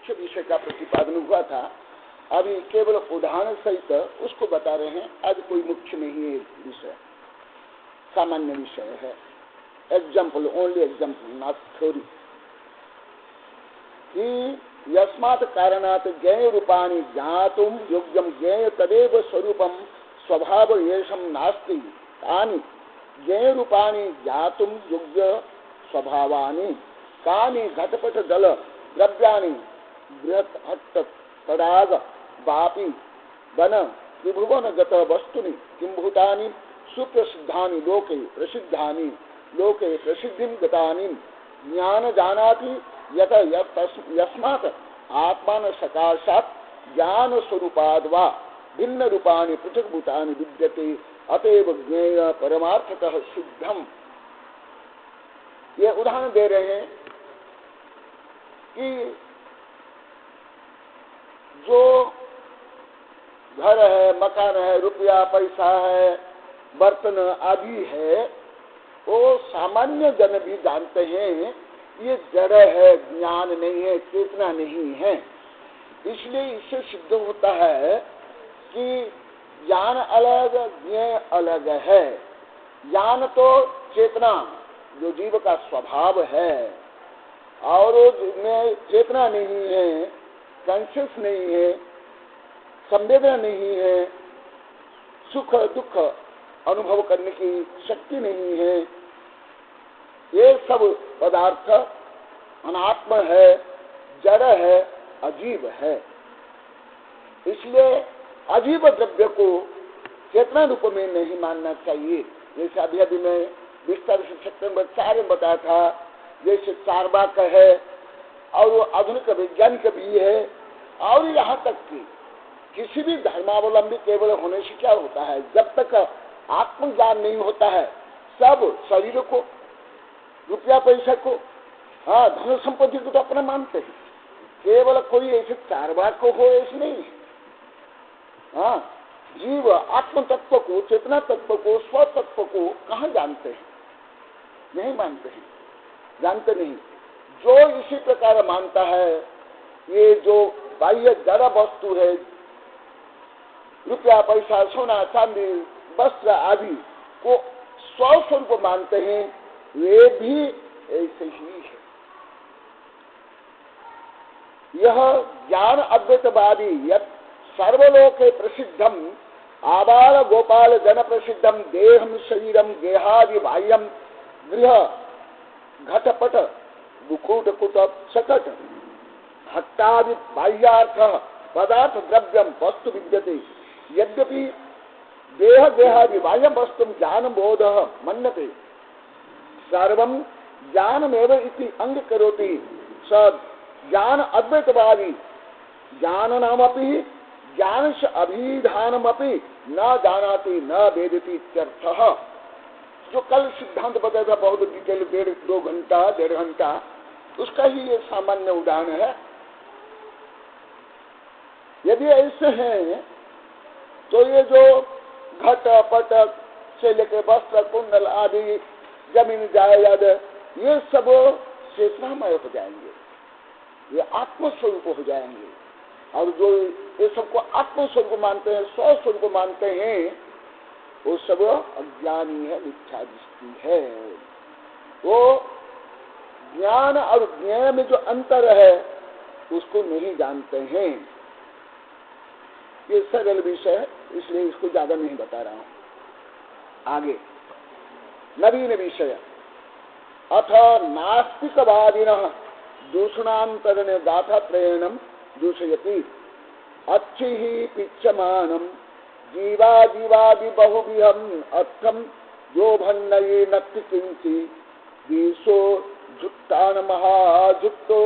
मुख्य विषय का प्रतिपादन हुआ था। अभी केवल उदाहरण सहित उसको बता रहे हैं। आज कोई मुख्य नहीं है विषय, सामान्य विषय है। Example, only example, not theory. कि यस्मात् कारणात् ज्ञेय रूपाणि ज्ञातुं योग्यं ज्ञेय तदेव स्वरूपं स्वभाव येषं नास्ति तानि ज्ञेय रूपाणि ज्ञातुं योग्य स्वभावानि कानि घटपट जल द्रव्याणि बृहत् हट्ट तडाग वापि वन त्रिभुवन गत वस्तुनि किंभूतानि सुप्रसिद्धानि लोके प्रसिद्धानि लोके प्रसिद्धिं गतानि ज्ञान जानाति यत यस्मात् आत्मान सकाशात् ज्ञान स्वरूपाद् वा भिन्न रूपाणि पृथक् भूतानि विद्यते अतएव ज्ञेय परमार्थतः सिद्धम। ये उदाहरण दे रहे हैं कि जो घर है, मकान है, रुपया पैसा है, बर्तन आदि है, वो सामान्य जन भी जानते हैं ये जड़ है, ज्ञान नहीं है, चेतना नहीं है। इसलिए इससे सिद्ध होता है कि ज्ञान अलग, ज्ञेय अलग है। ज्ञान तो चेतना जो जीव का स्वभाव है, और में चेतना नहीं है, कॉन्शियस नहीं है, संवेदना नहीं है, सुख दुख अनुभव करने की शक्ति नहीं है। ये सब पदार्थ अनात्म है, जड़ है, अजीब है। इसलिए अजीब द्रव्य को चेतना रूप में नहीं मानना चाहिए। जैसे अभी अभी मैं विस्तार से सेप्टेम्बर 4 में बताया था, जैसे चार्वाक है और वो आधुनिक वैज्ञानिक भी है, और यहाँ तक कि किसी भी धर्मावलंबी केवल होने से क्या होता है, जब तक आत्मज्ञान नहीं होता है, सब शरीर को, रुपया पैसा को, हाँ, धन संपत्ति को तो अपना मानते हैं। केवल कोई ऐसे चार्वाक को हो ऐसे नहीं है। हाँ, जीव आत्म तत्व को, चेतना तत्व को, स्व तत्व को कहाँ जानते हैं? नहीं मानते हैं, जानते नहीं। जो इसी प्रकार मानता है, ये जो बाह्य जड़ वस्तु है, रुपया पैसा, सोना चांदी, वस्त्र आदि को स्वस्वरूप मानते हैं, वे भी ऐसे ही है। यह ज्ञान अद्वैतवादी यत् सर्वलोके प्रसिद्धम आबाल गोपाल जन प्रसिद्धम देहम शरीरम गेहादि बाह्यम गृह घटपट मुकुट कुट सकट हट्टादि बाह्यार्थ पदार्थ द्रव्यम वस्तु विद्यते यद्यपि देह देहादि बाह्यम वस्तु ज्ञान बोध मन्यते सर्वं ज्ञानमेव इति अंगीकरोति स ज्ञान अद्वैतवादी ज्ञान नामपि ज्ञान से अभिधानमपि न जानाति न वेदति इत्यर्थः। जो कल सिद्धांत बताया था बहुत डिटेल, 1.5 घंटा, उसका ही ये सामान्य उदाहरण है। यदि ऐसे हैं तो ये जो घट पट से लेकर वस्त्र कुंडल आदि जमीन जायदाद ये सब चेतनामय हो जाएंगे, ये आत्मस्वरूप हो जाएंगे। और जो ये सबको आत्मस्वरूप मानते हैं, स्वस्वरूप मानते हैं, वो सब अज्ञानी है, मिथ्या दृष्टि है। वो ज्ञान और ज्ञेय में जो अंतर है उसको नहीं जानते हैं। ये सरल विषय है, इसलिए इसको ज्यादा नहीं बता रहा हूं। आगे नवीन विषय, अथ नास्तिकवादिनः दूषणान्तरण गाथात्रयणं दूषयति अच्छिः पिच्यमानं जीवादि बहुविहम् अर्थं जो भन्नये नक्ति किंचि दीसो जुट्टान महाजुट्टो।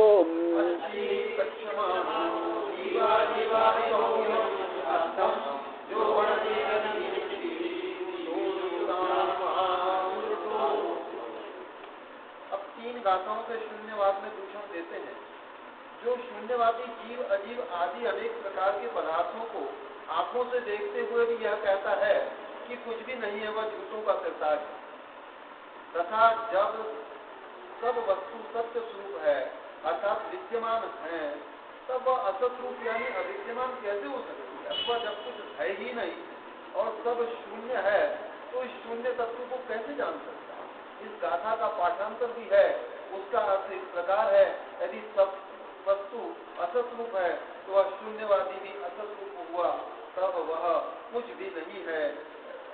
गाथाओं के शून्यवाद में दूषण देते हैं। जो शून्यवादी जीव अजीब आदि अनेक प्रकार के पदार्थों को आंखों से देखते हुए भी यह कहता है कि कुछ भी नहीं है, वह झूठों का किरदार है। तथा जब सब वस्तु सत्य स्वरूप है अर्थात विद्यमान है, तब वह असत रूप यानी अविद्यमान कैसे हो सकती है? अथवा जब कुछ है ही नहीं और सब शून्य है तो इस शून्य तत्व को कैसे जान सकता है? इस गाथा का पाठांतर भी है, उसका अर्थ इस प्रकार है, यदि सब वस्तु असत रूप है तो वह शून्यवादी भी असत रूप हुआ, तब वह कुछ भी नहीं है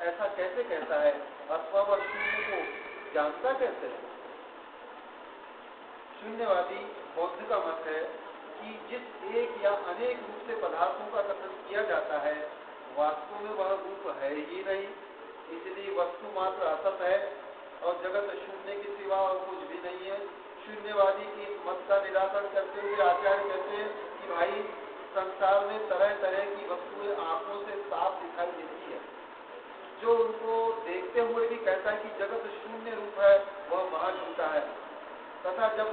ऐसा कैसे कहता है? अथवा वह शून्य को जानता कैसे है? शून्यवादी बौद्ध का मत है कि जिस एक या अनेक रूप से पदार्थों का कथन किया जाता है वास्तव में वह रूप है ही नहीं, इसलिए वस्तु मात्र असत है और जगत शून्य के सिवा और कुछ भी नहीं है। शून्यवादी की इस मत का निराकरण करते हुए आचार्य कहते हैं कि भाई संसार में तरह तरह की वस्तुएं आंखों से साफ दिखाई देती है, जो उनको देखते हुए भी कहता है कि जगत शून्य रूप है, वह महाझूठा है। तथा जब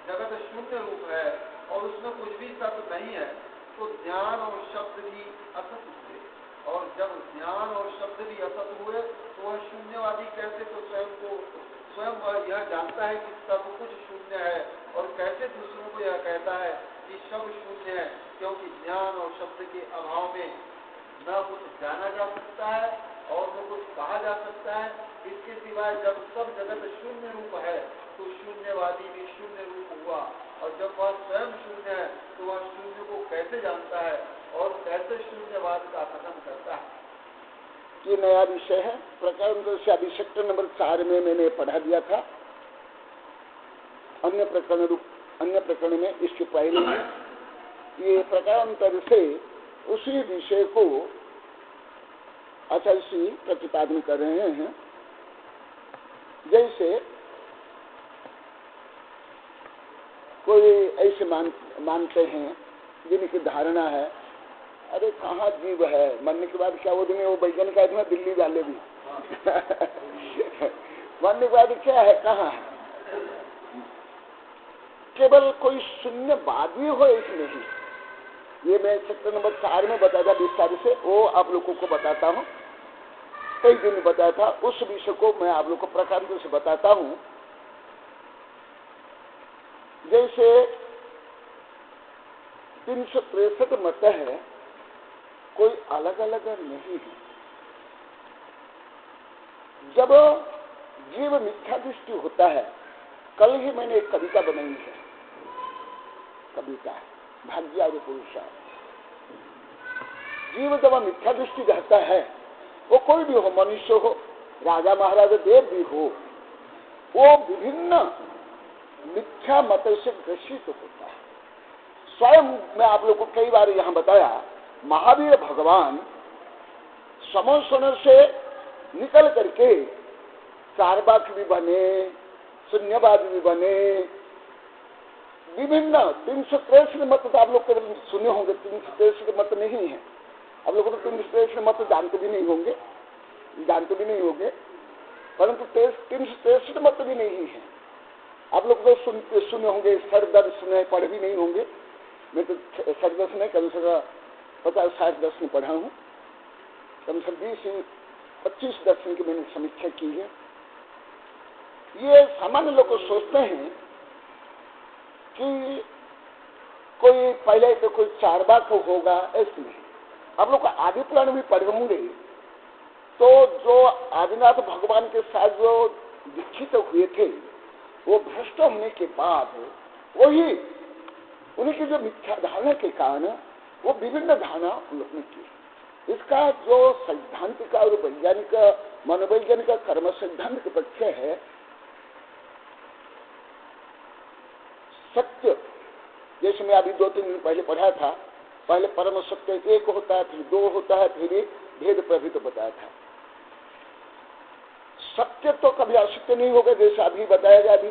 जगत शून्य रूप है और उसमें कुछ भी सत्य नहीं है तो ज्ञान और शब्द भी असत हुए, और जब ज्ञान और शब्द भी असत हुए तो वह शून्यवादी कैसे तो स्वयं यह जानता है कि सब कुछ शून्य है, और कैसे दूसरों को यह कहता है कि सब शून्य है, क्योंकि ज्ञान और शब्द के अभाव में न कुछ जाना जा सकता है और न कुछ कहा जा सकता है। इसके सिवाय जब सब जगत शून्य रूप है तो शून्यवादी भी शून्य रूप हुआ, और जब वह स्वयं शून्य है तो वह शून्य को कैसे जानता है और कैसे शून्यवाद का कथन करता है? ये नया विषय है। प्रकरण से अभी सेक्टर नंबर 4 में मैंने पढ़ा दिया था, अन्य प्रकरण में इसके पहले ये प्रकरणांतर से उसी विषय को आचार्य श्री प्रतिपादन कर रहे हैं। जैसे कोई ऐसे मानते हैं जिनकी धारणा है अरे कहाँ जीव है, मरने के बाद क्या वो दिन वो वैज्ञानिक आए थे ना दिल्ली वाले भी मरने के बाद क्या है, कहाँ है? केवल कोई शून्यवादी हो इसमें ही। ये मैं सेक्टर नंबर 4 में बताया था विस्तार से, वो आप लोगों को बताता हूँ। कई दिन बताया था, उस विषय को मैं आप लोग को प्रकार से बताता हूँ। जैसे 363 मत है, कोई अलग अलग नहीं है। जब जीव मिथ्या दृष्टि होता है, कल ही मैंने एक कविता बनाई है, कविता भाग्य पुरुषा। जीव जब मिथ्या दृष्टि रहता है, वो कोई भी हो, मनुष्य हो, राजा महाराजा देव भी हो, वो विभिन्न मिथ्या मत से ग्रसित होता है। स्वयं मैं आप लोग को कई बार यहाँ बताया, महावीर भगवान समोषण से निकल करके चारवाक भी बने, शून्यवाद भी बने, विभिन्न 363 मत तो आप लोग को सुने होंगे। 363 मत नहीं है, आप लोग तो 363 मत जानते भी नहीं होंगे, परंतु 363 मत भी नहीं है। आप लोग तो सुने होंगे, सरदर्द सुने, पढ़े भी नहीं होंगे। मैं तो सरदर्द नहीं, कम से कम 50-60 दर्शन पढ़ा हूँ, कम से कम 20-25 दर्शन की मैंने समीक्षा की है। ये सामान्य लोग सोचते हैं कि कोई पहले तो कोई चारवाक होगा, ऐसे नहीं। आप लोग आदि पुराण भी पढ़े होंगे, तो जो आदिनाथ भगवान के साथ जो दीक्षित हुए थे, वो भ्रष्ट होने के बाद वही उनकी जो मिथ्या धारणा के कारण वो विभिन्न धारणा उन लोग ने की। इसका जो सैद्धांतिक और वैज्ञानिक मनोवैज्ञानिक कर्म सिद्धांत के पक्ष है, सत्य, जैसे मैं अभी 2-3 दिन पहले पढ़ा था, पहले परम सत्य एक होता है, फिर 2 होता है, फिर एक भेद प्रभेद बताया था। सत्य तो कभी असत्य नहीं होगा, जैसे अभी बताया गया अभी,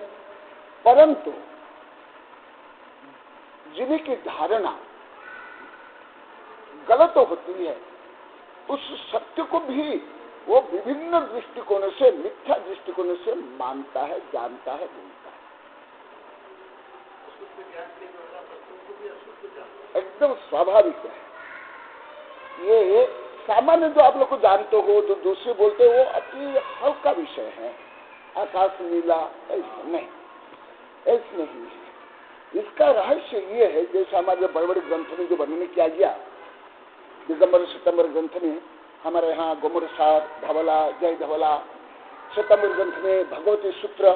परंतु जिनकी धारणा गलत होती है, उस सत्य को भी वो विभिन्न दृष्टिकोण से, मिथ्या दृष्टिकोण से मानता है, जानता है, बोलता है। एकदम स्वाभाविक है। ये सामान्य जो आप लोग को जानते हो, जो दूसरे बोलते हो, वो अति हल्का विषय है। आकाश नीला ऐसा नहीं है। इसका रहस्य ये है, जैसे हमारे बड़े बड़े ग्रंथों में जो वर्णन किया गया, दिगंबर सितंबर ग्रंथ में हमारे यहाँ गोमुर सार धवला जय धवला, सितंबर ग्रंथ में भगवती सूत्र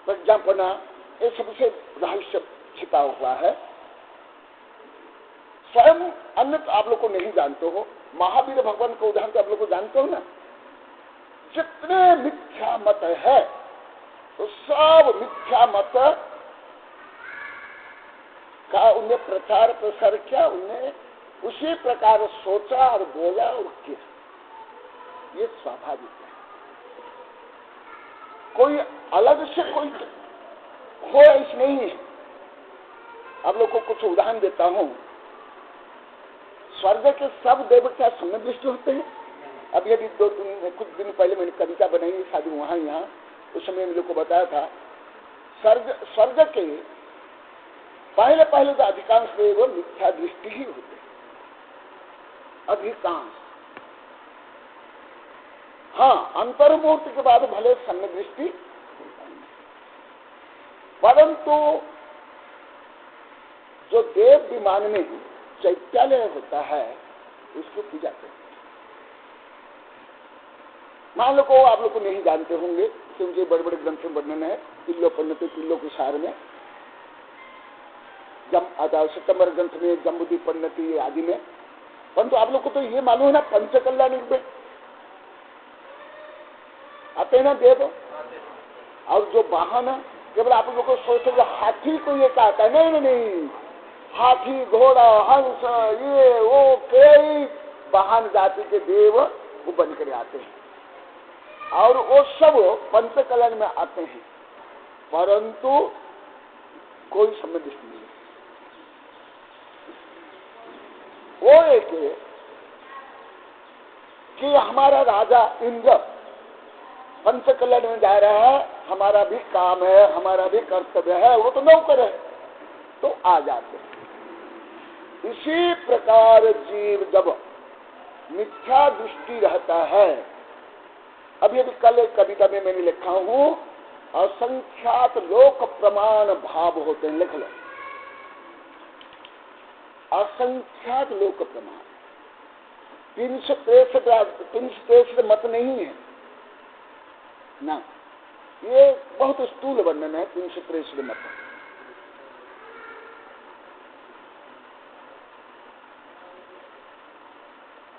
प्रज्ञापना, ये सबसे रहस्य छिपा हुआ है। स्वयं अन्य आप लोग को नहीं जानते हो, महावीर भगवान का उदाहरण तो आप लोग को जानते हो ना। जितने मिथ्या मत है तो सब मिथ्या मत का उन्हें प्रचार प्रसार किया, उन्हें उसी प्रकार सोचा और बोला और किया। ये स्वाभाविक है, कोई अलग से कोई हो ऐसा नहीं है। आप लोग को कुछ उदाहरण देता हूं। स्वर्ग के सब देवता सम्यक दृष्टि होते हैं। अब ये भी कुछ दिन पहले मैंने कविता बनाई शादी वहां यहाँ, उस समय हम लोग को बताया था, स्वर्ग के पहले पहले तो अधिकांश देव मिथ्या दृष्टि ही होते हैं, अधिकांश। हाँ, अंतर्मूर्ति के बाद भले सम्यक दृष्टि, परंतु जो देव विमान में चैत्यालय होता है उसको पूजा करते हैं। मान लो को आप लोग को नहीं जानते होंगे क्योंकि बड़े बड़े ग्रंथों में वर्णन है, पिल्लोपन्नति पिल्लो के सार में, सितंबर ग्रंथ में, जम्बूद्वीपन्नति आदि में। परंतु आप लोग को तो ये मालूम है ना, पंचकल्याण में आते हैं ना देव, और जो वाहन केवल आप लोग को सोचते हैं हाथी को ये कहता है, नहीं नहीं, हाथी घोड़ा हंस ये वो कई वाहन जाति के देव वो बनकर आते हैं और वो सब पंचकल्याण में आते हैं, परंतु कोई समझ नहीं है। वो एक कि हमारा राजा इंद्र पंचकल्याण में जा रहा है, हमारा भी काम है, हमारा भी कर्तव्य है, वो तो नौकर है, तो आ जाते हैं। इसी प्रकार जीव जब मिथ्या दृष्टि रहता है, अब ये भी कल एक कविता में मैंने लिखा हूं, असंख्यात लोक प्रमाण भाव होते हैं, लिख लो, असंख्यात लोक प्रमाण। 363 मत नहीं है ना, ये बहुत स्थूल वर्णन है 363 मत।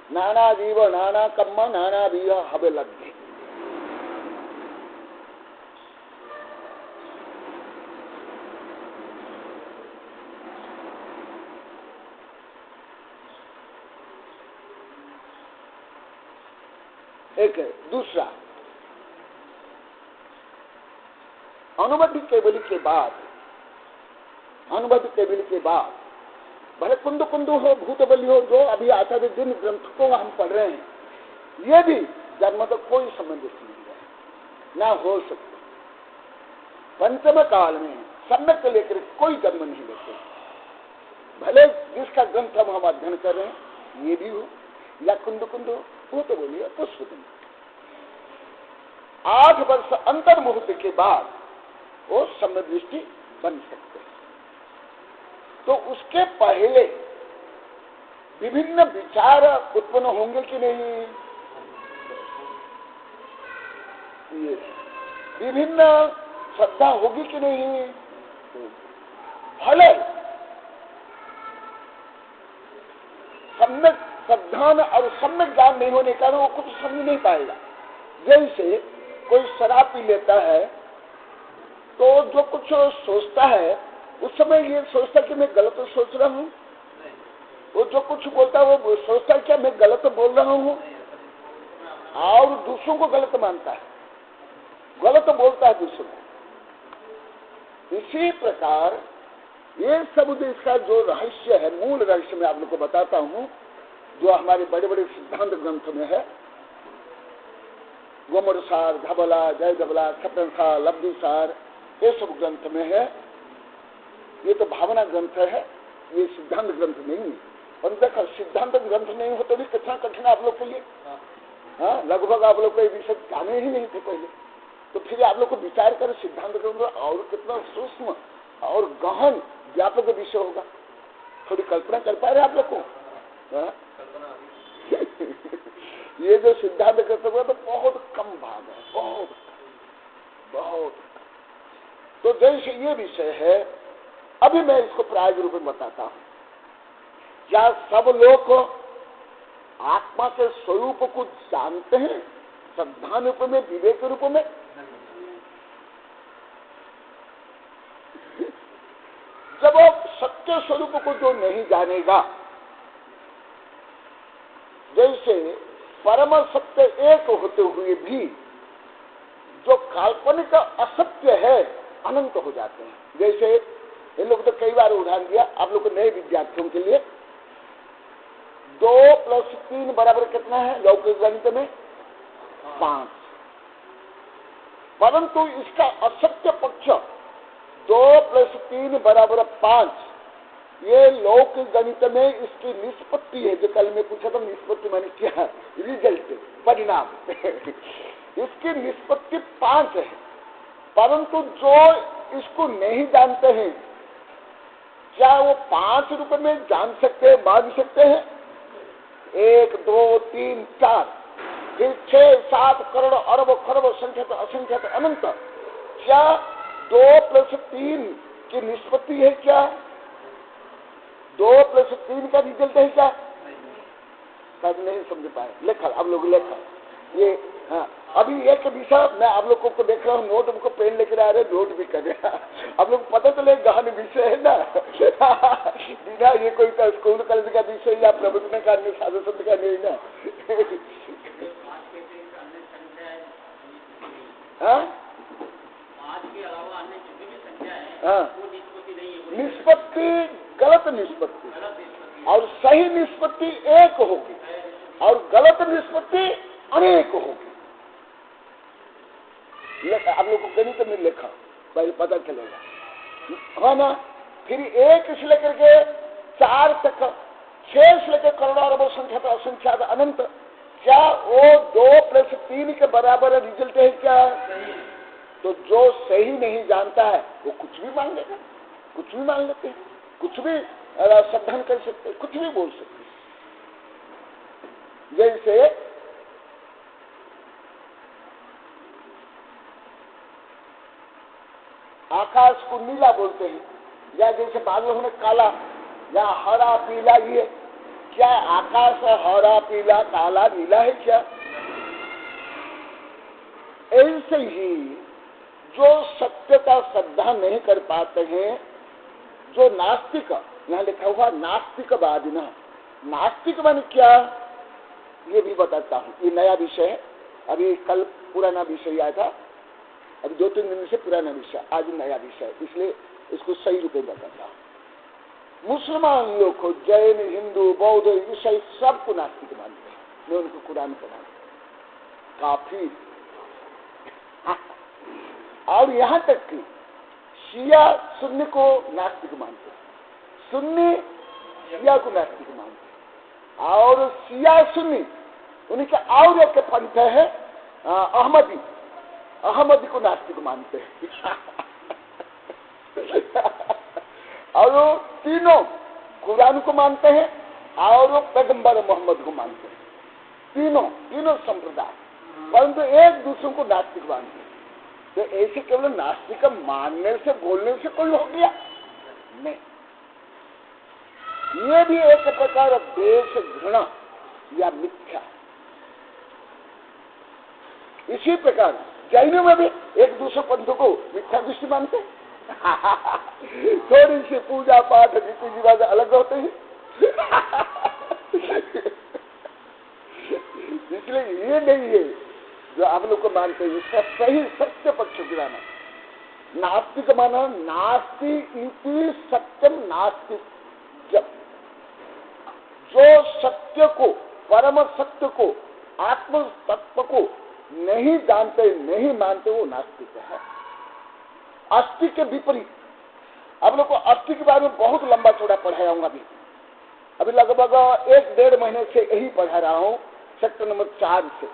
नाना जीव नाना कर्म नाना बीज हवे लग्गे। एक है। दूसरा, अनुभूति केवली के बाद, अनुभूति केवली के बाद भले कुंद कुंदू हो, भूत बलि हो, जो अभी आचार्य जिन ग्रंथ को हम पढ़ रहे हैं, ये भी जन्म तो कोई संबंध नहीं है, ना हो सकता। पंचम काल में सम्यक को लेकर कोई जन्म नहीं लेते, भले जिसका ग्रंथ हम अध्ययन कर रहे हैं ये भी हो या कुंद कुंद हो, वो तो बोलिए पुष्प। 8 वर्ष अंतर मुहूर्त के बाद वो सम्यक दृष्टि बन सकते हैं। तो उसके पहले विभिन्न विचार उत्पन्न होंगे कि नहीं, ये विभिन्न श्रद्धा होगी कि नहीं, भले सम्यक श्रद्धा और सम्यक ज्ञान नहीं होने के कारण वो कुछ समझ नहीं पाएगा। जैसे कोई शराब पी लेता है तो जो कुछ सोचता है उस समय ये सोचता कि मैं गलत सोच रहा हूँ, वो जो कुछ बोलता है वो सोचता है क्या मैं गलत बोल रहा हूँ, और दूसरों को गलत मानता है, गलत बोलता है दूसरों को। इसी प्रकार ये सब इसका जो रहस्य है, मूल रहस्य मैं आप लोग को बताता हूँ, जो हमारे बड़े बड़े सिद्धांत ग्रंथ में है, गोमर सार, धबला, जय धबला, खतन सार, लब्धि सार, ये सब ग्रंथ में है। ये तो भावना ग्रंथ है, ये सिद्धांत ग्रंथ नहीं है। पर सिद्धांत ग्रंथ नहीं हो तो भी कितना कठिन आप लोग के लिए, हाँ, लगभग आप लोग को ये विषय जाने ही नहीं थे पहले, तो फिर आप लोग को विचार कर सिद्धांत ग्रंथ और कितना सूक्ष्म और गहन व्यापक विषय होगा। थोड़ी कल्पना कर पा रहे आप लोग को? ये जो सिद्धांत करते हुए तो बहुत कम भाग है, बहुत बहुत। तो जैसे ये विषय है, अभी मैं इसको प्रायोगिक रूप में बताता हूं। क्या सब लोग आत्मा के स्वरूप को जानते हैं? श्रद्धा रूप में, विवेक रूप में? जब वो सत्य स्वरूप को जो नहीं जानेगा, जैसे परम सत्य एक होते हुए भी जो काल्पनिक असत्य है अनंत हो जाते हैं। जैसे इन लोग तो कई बार उदाहरण दिया आप लोग को, नए विद्यार्थियों के लिए 2 + 3 बराबर कितना है लौकिक गणित में? 5। परंतु इसका असत्य पक्ष 2 + 3 बराबर 5, ये लौकिक गणित में इसकी निष्पत्ति है। जो कल में पूछा था, निष्पत्ति माने क्या? रिजल्ट, परिणाम। इसकी निष्पत्ति 5 है। परंतु जो इसको नहीं जानते हैं, क्या वो 5 रूप में जान सकते हैं, मान सकते हैं? 1, 2, 3, 4, फिर 6, 7 करोड़ अरब खरब संख्यात असंख्यात अनंत। क्या 2 + 3 की निष्पत्ति है? क्या 2 + 3 का रिजल्ट है? क्या तब नहीं समझ पाए? लेखा अब लोग लेखा ये। हाँ, अभी एक विषय मैं आप लोगों को देख रहा हूँ, नोट को पेन लेकर आ रहे, नोट भी कर रहे। आप लोग पता चले गहन विषय है ना। बिना ये कोई का स्कूल कॉलेज का विषय या प्रवचन का अन्य साधु संत का नहीं ना। निष्पत्ति गलत निष्पत्ति और सही निष्पत्ति एक होगी और गलत निष्पत्ति अनेक होगी। आप लोग को गणित में लिखा भाई पता चलेगा, है ना। फिर 1 से लेकर के 4 तक, 6 से लेकर करोड़ अरब संख्यात असंख्यात अनंत, क्या वो 2 + 3 के बराबर रिजल्ट है? क्या तो जो सही नहीं जानता है वो कुछ भी मान लेगा, कुछ भी मान लेते हैं, कुछ भी संधान कर सकते, कुछ भी बोल सकते। जैसे आकाश को नीला बोलते हैं, या जैसे बादलों में काला या हरा पीला, ये क्या आकाश हरा पीला काला नीला है? क्या ऐसे ही जो सत्य का श्रद्धा नहीं कर पाते हैं, जो नास्तिक, यहाँ लिखा हुआ नास्तिकवादी ना, नास्तिक माने क्या ये भी बताता हूँ। ये नया विषय है, अभी कल पुराना विषय आया था, अभी 2-3 दिन से पुराना विषय, आज नया विषय, इसलिए इसको सही रूप में बताता हूँ। मुसलमान लोग को, जैन, हिंदू, बौद्ध, ईसाई सबको नास्तिक मानते हैं। मैं उनको कुरान पढ़ा काफी। और यहाँ तक कि शिया सुन्नी को नास्तिक मानते हैं, सुन्नी शिया को नास्तिक मानते हैं, और शिया सुन्नी उनके और एक पंथ है अहमदी, अहमदी को नास्तिक मानते हैं। और वो तीनों कुरान को मानते हैं और वो पैगंबर मोहम्मद को मानते हैं, तीनों संप्रदाय, परंतु एक दूसरे को नास्तिक मानते हैं। तो ऐसे केवल नास्तिक मानने से बोलने से कोई हो गया नहीं। ये भी एक प्रकार देश घृणा या मिथ्या। इसी प्रकार जैनों में भी एक दूसरे पंथों को मिथ्या दृष्टि मानते हैं। थोड़ी सी पूजा पाठ रीति रिवाज अलग होते हैं। इसलिए ये नहीं है जो आप लोग को मानते हैं, इसका सही सत्य पक्ष गिराना। नास्तिक माना नास्ति इति सत्यम नास्तिक, जो सत्य को, परम सत्य को, आत्म तत्व को नहीं जानते, नहीं मानते, वो नास्तिक है। अस्थि के विपरीत आप लोग को अस्थि के बारे में बहुत लंबा चौड़ा पढ़ाया हूँ। अभी लगभग 1-1.5 महीने से यही पढ़ा रहा हूँ, सेक्टर नंबर 4 से।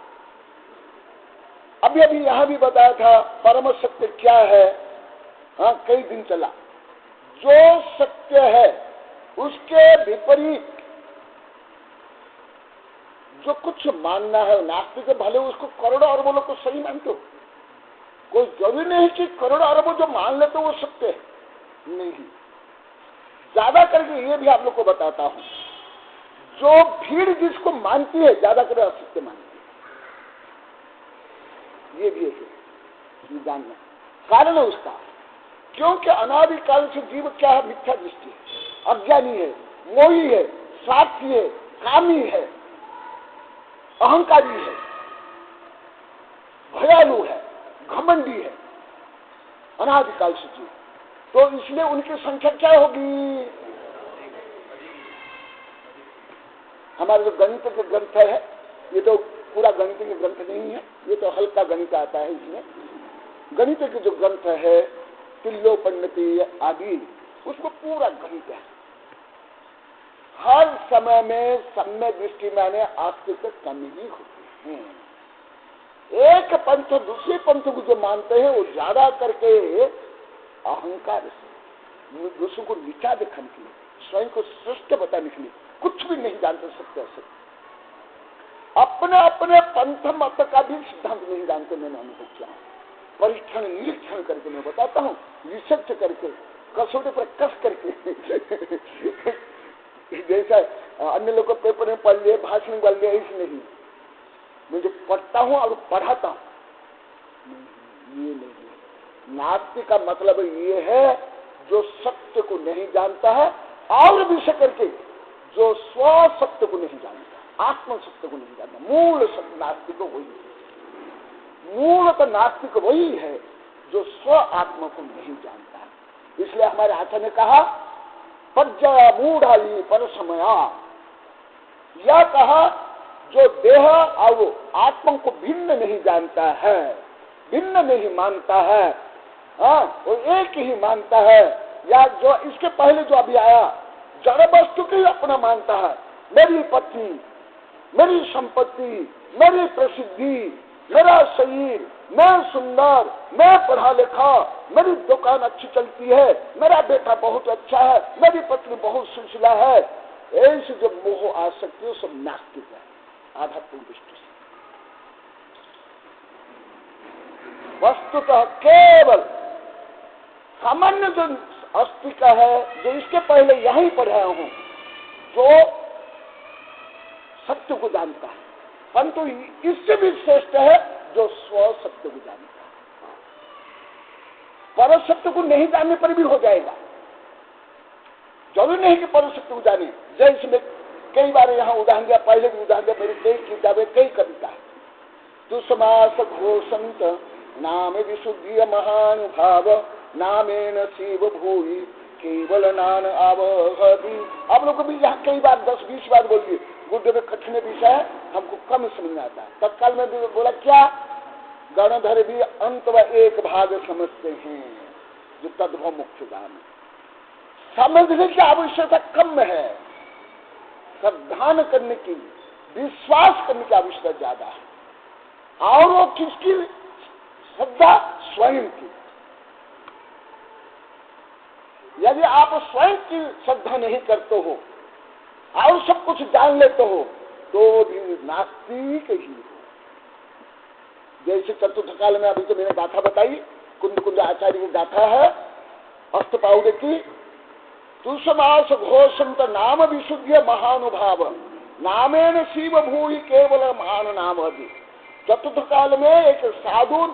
अभी यहाँ भी बताया था परम सत्य क्या है। हाँ, कई दिन चला। जो सत्य है उसके विपरीत जो कुछ मानना है, नास्तिक भले उसको करोड़ों अरबों लोग को सही मानते हो, कोई जरूरी नहीं कि करोड़ों अरबों जो मान लेते वो सत्य है, नहीं। ज्यादा करके ये भी आप लोग को बताता हूं, जो भीड़ जिसको मानती है ज्यादा कर असत्य मानती है, ये भी है जानना। कारण है उसका, क्योंकि अनादिकाल से जीव क्या है? मिथ्या दृष्टि है, अज्ञानी है, मोही है, स्वार्थी है, कामी है, अहंकारी है, भयालु है, घमंडी है, अनादिकाल से जीव। तो इसलिए उनकी संख्या क्या होगी? हमारे जो गणित के ग्रंथ है, ये तो पूरा गणित के ग्रंथ नहीं है, ये तो हल्का गणित आता है। इसमें गणित के जो ग्रंथ है, तिल्लो पंडिती आदि, उसको पूरा गणित है। हर समय में सम्य दृष्टि में आस्तिक कमी ही होती है। एक पंथ दूसरे पंथ को जो मानते हैं वो ज्यादा करके अहंकार से, दूसरों को नीचा दिखाने के लिए, स्वयं को श्रेष्ठ बताने के लिए, कुछ भी नहीं जानते सत्य असत्य, अपने अपने पंथ मत का भी सिद्धांत नहीं जानते। मैंने अनुभव किया, परीक्षण निरीक्षण करके मैं बताता हूँ, रिसर्च करके, कसौटे पर कस करके जैसा अन्य लोग को पेपर में पढ़ लिए, भाषण पढ़ लिया, ऐसे नहीं। मैं जो पढ़ता हूँ और पढ़ाता हूँ, ये नहीं। नास्तिक का मतलब ये है जो सत्य को नहीं जानता है, और विषय करके जो स्व सत्य को नहीं जानता, आत्म सत्य को नहीं जानता। मूल सत्य नास्तिक वही है, मूल तो नास्तिक वही है जो स्व आत्मा को नहीं जानता है। इसलिए हमारे आचार्य ने कहा पज्जया मूढ़ाली पर समया, यह कहा जो देह और आत्मा को भिन्न नहीं जानता है, भिन्न नहीं मानता है, वो एक ही मानता है, या जो इसके पहले जो अभी आया जड़ वस्तु को ही अपना मानता है, मेरी पत्नी, मेरी संपत्ति, मेरी प्रसिद्धि, मेरा शरीर, मैं सुंदर, मैं पढ़ा लिखा, मेरी दुकान अच्छी चलती है, मेरा बेटा बहुत अच्छा है, मेरी पत्नी बहुत सुशीला है, ऐसे जो मोह आसक्ति सब नास्तिक है, आध्यात्मिक दृष्टि से। वस्तुतः केवल सामान्य जो अस्तिका है, जो इसके पहले यहीं पढ़ाया हूं, जो सत्य को जानता है, परंतु इससे भी श्रेष्ठ है जो स्व सत्य को जानता है। पर सत्य को नहीं जानने पर भी हो जाएगा, जरूरी नहीं कि पर सत्य को जाने। जैसे मैं कई बार यहाँ उदाहरण दिया, पहले भी उदाहरण दिया, मेरी कई किताबें, कई कविता है। तु समास घोषंत नाम विशुद्धि महानुभाव, नामेन शिव भूरि केवल नान आवहति। आप लोग को भी यहाँ कई बार 10-20 बार बोलिए, बुद्ध में कठिन विषय है, हमको कम समझ आता है। तत्काल में भी बोला क्या, गणधर भी अंत व एक भाग समझते हैं, जो तद्भव मुख्य गान। समझने की आवश्यकता कम है, श्रद्धान करने की, विश्वास करने की आवश्यकता ज्यादा है। और वो किसकी श्रद्धा? स्वयं की। यदि आप स्वयं की श्रद्धा नहीं करते हो और सब कुछ जान लेते हो तो भी नास्तिक ही हो। जैसे चतुर्थ काल में अभी तो मैंने गाथा बताई, कुंद कुंद आचार्य की गाथा है, अष्टपाउड की। तु समास घोषंत नाम विशुद्ध महानुभाव, नामेन शिव भूहि केवल महान नाम अभी। चतुर्थ काल में एक साधु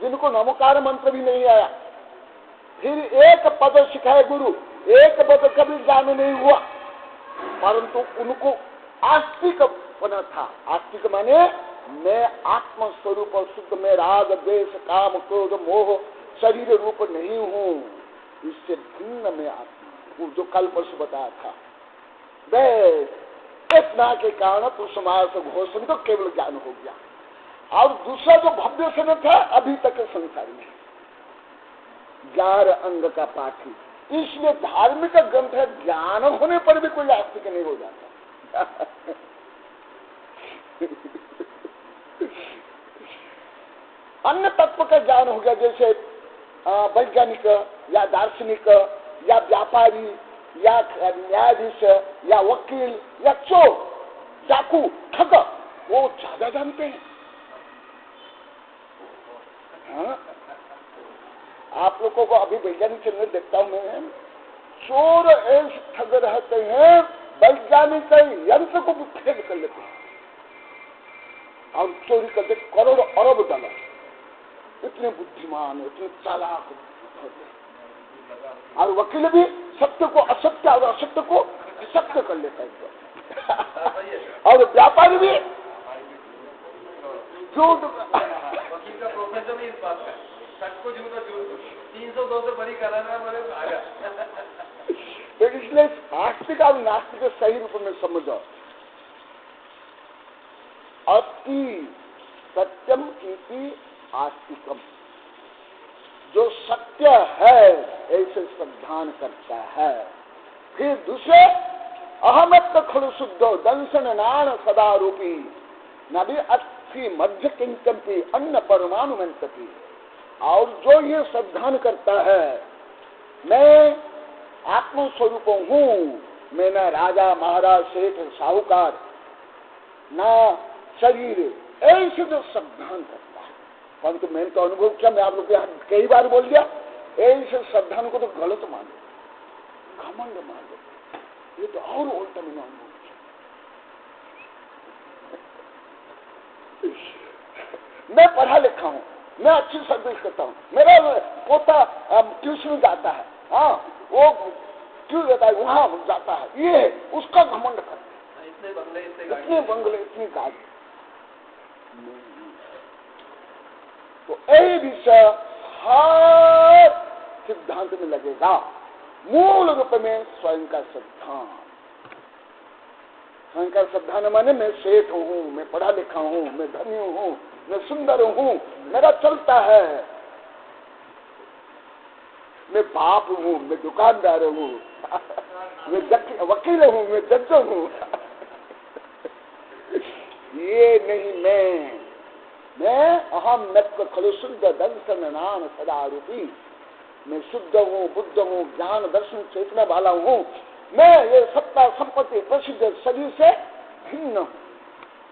जिनको नमकार मंत्र भी नहीं आया, फिर एक पद सिखाए गुरु, एक पद कभी ज्ञान नहीं हुआ, परंतु उनको आस्तिक बना था। आस्तिक माने मैं आत्म स्वरूप शुद्ध, में राग द्वेष काम क्रोध मोह शरीर रूप नहीं हूँ, इससे भिन्न में आत्मा, जो कल परसों बताया था। इतना के कारण तो समास घोषण तो केवल ज्ञान हो गया। और दूसरा जो भव्य समय था अभी तक के संसार में 11 अंग का पाठी, इसलिए धार्मिक ग्रंथ है, ज्ञान होने पर भी कोई आस्तिक नहीं हो जाता। अन्य तत्व का ज्ञान हो गया, जैसे वैज्ञानिक या दार्शनिक या व्यापारी या न्यायाधीश या वकील या चोर, डाकू, ठग, वो ज्यादा जानते हैं। हाँ? आप लोगों को अभी वैज्ञानिक चैनल देखता हूं मैं, चोर ऐसे ठग रहते हैं वैज्ञानिक यंत्र को भी फेल कर लेते हैं और चोरी करते करोड़ अरब डॉलर। इतने बुद्धिमान, इतने चालाक होते हैं। और वकील भी सत्य को असत्य और असत्य को सत्य कर लेता है। और व्यापारी भी झूठ, वकील का प्रोफेसर भी इस बात का, सच को झूठ और झूठ 302 से बड़ी कराना बड़े भागा। तो इसलिए आस्तिक और नास्तिक के सही रूप में समझो। अति सत्यम इति आस्तिकम, जो सत्य है ऐसे श्रद्धान करता है। फिर दूसरे अहमत खलु शुद्धो दंशन नान सदा रूपी नभी अस्थि मध्य किंचपी अन्न परमाणु मंतपी। और जो ये श्रद्धान करता है मैं आत्मस्वरूप हूँ, मैं न राजा महाराज सेठ साहूकार ना शरीर, ऐसे जो श्रद्धान करता है। परंतु मैंने तो अनुभव किया, मैं आप लोग यहाँ कई बार बोल दिया, ऐसे श्रद्धान को तो गलत मान लो, घमंड मान लो। ये तो और उल्टा मैंने अनुभव किया। मैं पढ़ा लिखा हूँ, मैं अच्छी सर्विस करता हूँ, मेरा पोता ट्यूशन जाता है, हाँ वो क्यों जाता है, वहां जाता है, ये उसका घमंड करता है। इतने बंगले इतनी गाड़ी। तो यही विषय हर सिद्धांत में लगेगा। मूल रूप में स्वयं का सिद्धांत, स्वयं का सिद्धांत माने मैं सेठ हूँ, मैं पढ़ा लिखा हूँ, मैं धनी हूँ, मैं सुंदर हूँ, मेरा चलता है, मैं बाप हूँ, मैं दुकानदार हूँ, मैं वकील हूँ, मैं जज हूँ। ये नहीं मैं अहम नत्व खलु शुद्ध दर्शन नाम सदा रूपी। मैं शुद्ध हूँ, बुद्ध हूँ, ज्ञान दर्शन चेतना वाला हूँ। मैं ये सत्ता संपत्ति प्रसिद्ध शरीर से भिन्न हूँ।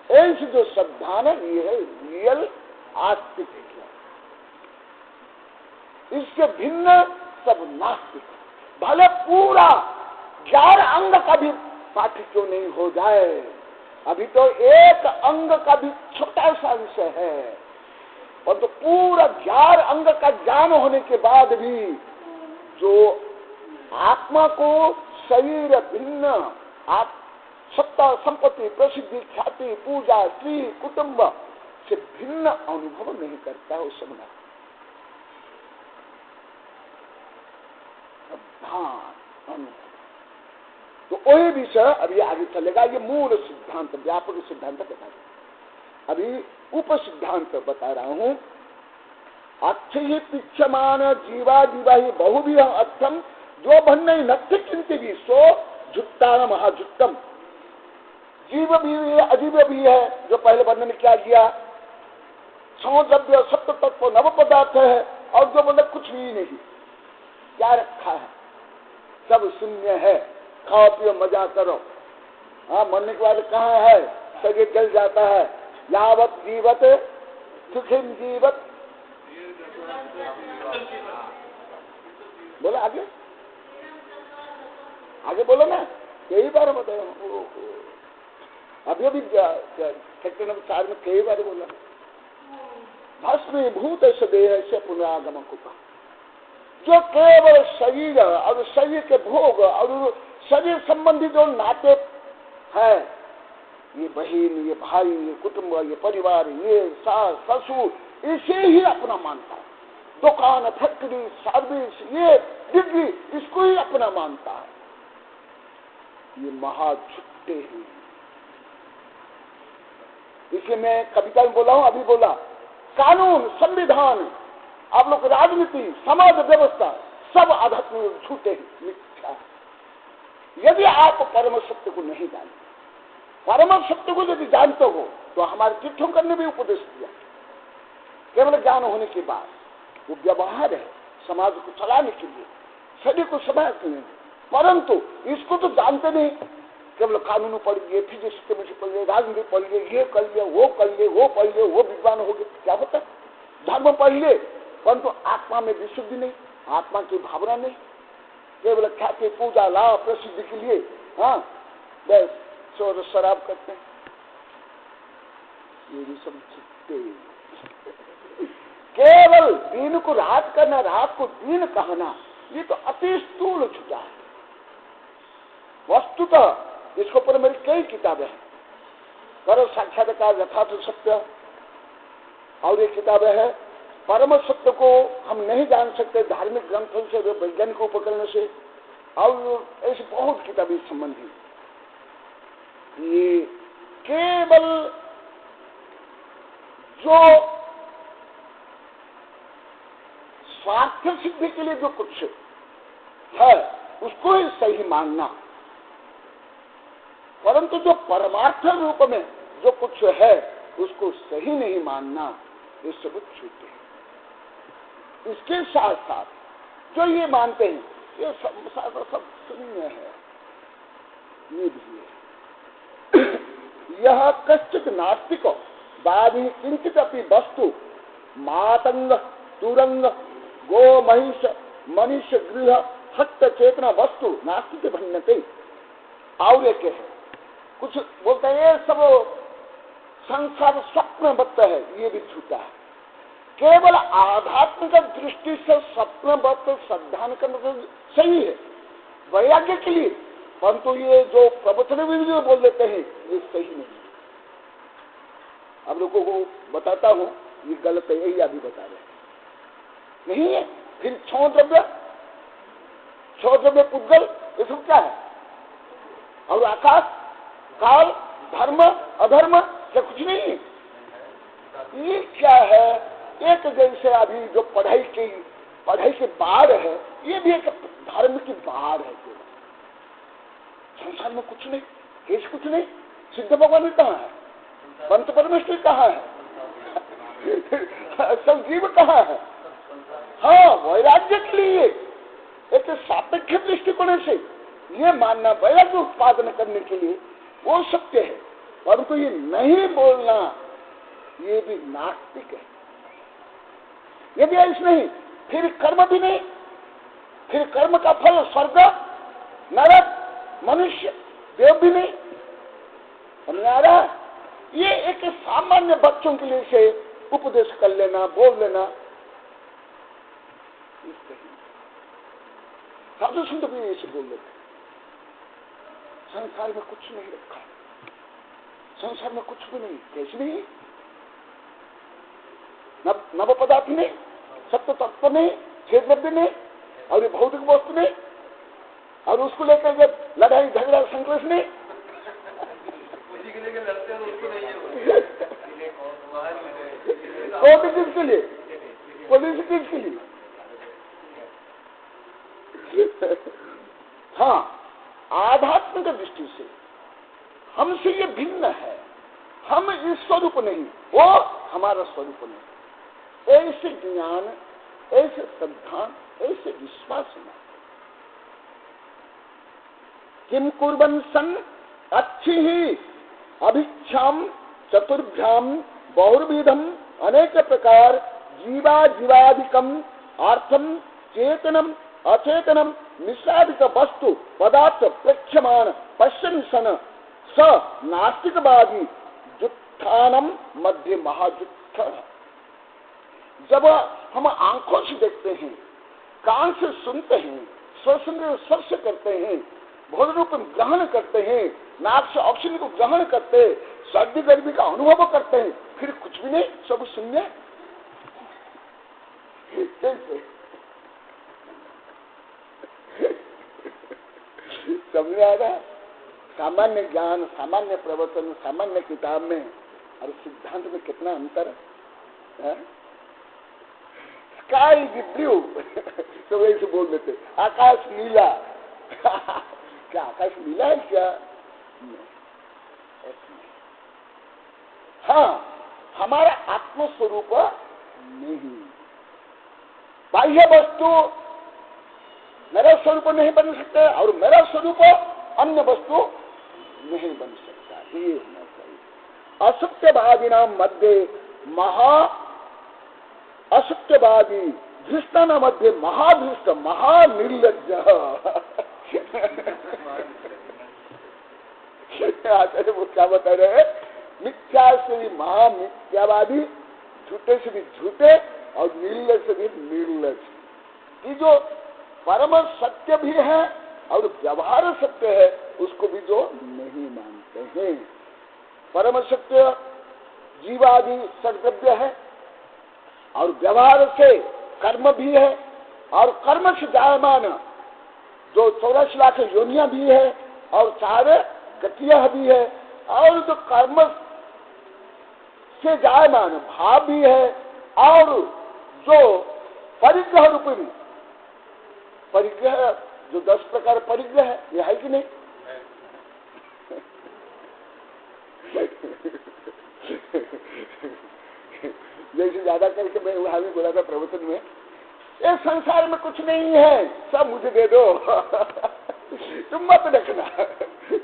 ऐसी जो श्रद्धा है ये है रियल आस्तिक। इसके भिन्न सब नास्तिक। भले पूरा 11 अंग का भी पाठ क्यों नहीं हो जाए, अभी तो एक अंग का भी छोटा सा विषय है, और तो पूरा 11 अंग का ज्ञान होने के बाद भी जो आत्मा को शरीर भिन्न, आप सत्ता संपत्ति प्रसिद्धि ख्याति पूजा स्त्री कुटुंब से भिन्न अनुभव नहीं करता है उस समय। तो वही विषय अभी आगे चलेगा। ये मूल सिद्धांत, व्यापक सिद्धांत बता रहा, अभी उप सिद्धांत बता रहा हूं। अच्छे ही पिछमान जीवा जीवा ही बहु भी अर्थम जो भन्न नत्य चिंती भी सो जुट्टा महाजुट्टम। जीव भी है, अजीव भी है, जो पहले वर्णन किया गया। छो द्रव्य सत्य तत्व नव पदार्थ है, और जो बोले कुछ भी नहीं, क्या रखा है, सब शून्य है, खाओ पियो मजा करो। हाँ, मरने के बाद कहाँ है, शरीर जल जाता है। यावत जीवत सुखिन जीवत, बोलो आगे आगे बोलो ना, कई बार बताया अभी अभी सेक्टर नंबर 4 में कई बार बोला। भस्मीभूत सदेह से पुनरागम कुपा, जो केवल शरीर और शरीर के भोग और शरीर संबंधी जो नाते है, ये बहन, ये भाई, ये कुटुंब, ये परिवार, ये सास ससुर, इसे ही अपना मानता है। दुकान, फैक्ट्री, सर्विस, ये डिग्री, इसको ही अपना मानता है। ये महाझुट्टे हैं। इसलिए मैं कविता में बोला हूं, अभी बोला, कानून, संविधान, आप लोग राजनीति, समाज व्यवस्था, सब आध्यात्म झूठे मिथ्या। यदि आप परम सत्य को नहीं जानते, परम सत्य को यदि जानते हो, तो हमारे तीर्थंकर ने भी उपदेश दिया। केवल ज्ञान होने के बाद वो व्यवहार है समाज को चलाने के लिए, शरीर को समझते हैं, परंतु इसको तो जानते नहीं। केवल कानून पढ़ लिए, फिजिक्स केमिस्ट्री पढ़ लिए, राजनीति पढ़ लिए, ये कर लिया, वो कर लिए, वो पढ़ लिए, वो विद्वान हो गए, क्या होता है? धर्म पढ़ लिए, परंतु आत्मा में विशुद्धि नहीं, आत्मा की भावना नहीं, केवल ख्याति, पूजा, लाभ, प्रसिद्धि के लिए हाँ बस शोर शराब करते हैं। ये भी सब छुट्टे, केवल दिन को रात करना, रात को दिन कहना, ये तो अति स्थूल छुटा है। वस्तुतः इसके ऊपर मेरी कई किताबें हैं, करो साक्षात्कार यथार्थ सत्य, और ये किताबें हैं परम सत्य को हम नहीं जान सकते धार्मिक ग्रंथों से, वैज्ञानिक उपकरण से, और ऐसी बहुत किताबें संबंधी। ये केवल जो स्वार्थ सिद्धि के लिए जो कुछ है उसको ही सही मानना, परंतु जो परमार्थ रूप में जो कुछ है उसको सही नहीं मानना, ये सब छूटे हैं। इसके साथ साथ जो ये मानते हैं ये सब शून्य है, ये भी है। यह कश्चित नास्तिको बाधी किंचित अपनी वस्तु मातंग तुरंग गो महिष मनुष्य गृह हस्त चेतना वस्तु नास्तिक भन्नते। और एक है कुछ बोलते हैं ये सब संसार स्वप्नवत है, ये भी झूठा है। केवल आध्यात्मिक दृष्टि से स्वप्नवत श्रद्धा करना तो सही है वैराग्य के लिए, परंतु ये जो प्रवचन भी जो बोल देते हैं ये सही नहीं है। अब लोगों को बताता हूँ ये गलत है, यही अभी बता रहे नहीं है। फिर छो द्रव्य पुद्गल ये सब क्या है? और आकाश काल धर्म अधर्म क्या कुछ नहीं है? ये क्या है? एक जैसे अभी जो पढ़ाई की बाढ़ है, ये भी एक धर्म की बाढ़ है। संसार में कुछ नहीं, केश कुछ नहीं, सिद्ध भगवान कहाँ है, पंत परमेश्वर कहाँ है, सब जीव कहाँ है? हाँ, वैराग्य के लिए एक सापेक्ष दृष्टिकोण से ये मानना वैराग्य उत्पादन करने के लिए वो सत्य है, परंतु ये नहीं बोलना ये भी नास्तिक है। यदि ऐसा नहीं फिर कर्म भी नहीं, फिर कर्म का फल स्वर्ग नरक मनुष्य देव भी नहीं समझ आ रहा। ये एक सामान्य बच्चों के लिए से उपदेश कर लेना, बोल लेना, साधु संत भी ऐसे बोल लेते। संसार में कुछ नहीं रखा, संसार में कुछ भी नहीं, कैसे नहीं, नव पदार्थ नहीं, सत्य तत्व नहीं, क्षेत्र नहीं, और ये भौतिक वस्तु नहीं, और उसको लेकर जब लड़ाई झगड़ा संघर्ष नहीं, उसी के लेकर लड़ते हैं उसको नहीं है किसके लिए, पुलिस किसके लिए? हाँ, आध्यात्मिक दृष्टि से हमसे ये भिन्न है, हम इस स्वरूप नहीं, वो हमारा स्वरूप नहीं। ऐसे ज्ञान, ऐसे श्रद्धा, ऐसे विश्वास में किम कुर्बन सन अच्छी ही अभिक्षाम चतुर्भ्याम बहुर्विधम अनेक प्रकार जीवा जीवादिकम अर्थम चेतनम अचेतनम निषादिक वस्तु पदार्थ प्रेक्षमाण पश्यन सन स नास्तिकवादी जुत्थानम मध्य महाजुत्थ। जब हम आंखों से देखते हैं, कान से सुनते हैं, स्पर्श करते हैं, भोजन रूप में ग्रहण करते हैं, नाक से ऑक्सीजन को ग्रहण करते हैं, सर्दी गर्मी का अनुभव करते हैं, फिर कुछ भी नहीं, सब शून्य। समझ आ रहा है? सामान्य ज्ञान, सामान्य प्रवचन, सामान्य किताब में और सिद्धांत में कितना अंतर है? स्काई इज ब्लू तो वैसे बोल देते, आकाश नीला क्या आकाश नीला है क्या? हाँ, हमारा आत्मस्वरूप नहीं, बाह्य वस्तु मेरा स्वरूप नहीं बन सकता और मेरा स्वरूप अन्य वस्तु नहीं बन सकता। ये होना चाहिए। असत्यवादी नाम मध्य असत्यवादी धृष्टान मध्य महाधृष्ट महानिर्लज्ज। आचार्य वो क्या बता रहे हैं? मिथ्या से भी महामिथ्यावादी, झूठे से भी झूठे और निर्लज से भी निर्लज। कि जो परम सत्य भी है और व्यवहार सत्य है उसको भी जो नहीं मानते हैं। परम सत्य जीवादि सद्द्रव्य है और व्यवहार से कर्म भी है और कर्म से जायमान जो 84 लाख योनियां भी है और 4 गतियां भी है और जो कर्म से जायमान भाव भी है और जो परिग्रह रूप भी परिग्रह जो 10 प्रकार परिग्रह है, ये है कि नहीं? जैसे ज्यादा करके मैं वहां भी बोला था प्रवचन में, ये संसार में कुछ नहीं है, सब मुझे दे दो। तुम मत रखना,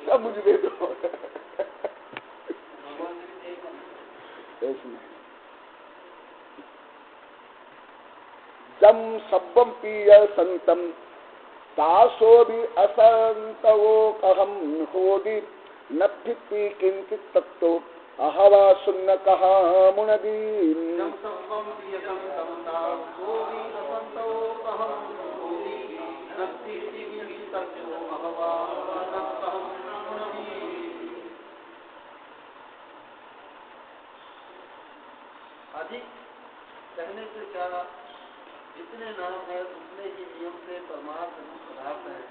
सब मुझे दे दो। जम सब्बम पीय संतम तासो भी असंतवो कहम होदी नत्थि किंचित तत्तो अहवा सुन्न कहा मुनदी। अधिक कहने से क्या, जितने नाम है उतने ही नियम से परमार्थ पदार्थ है।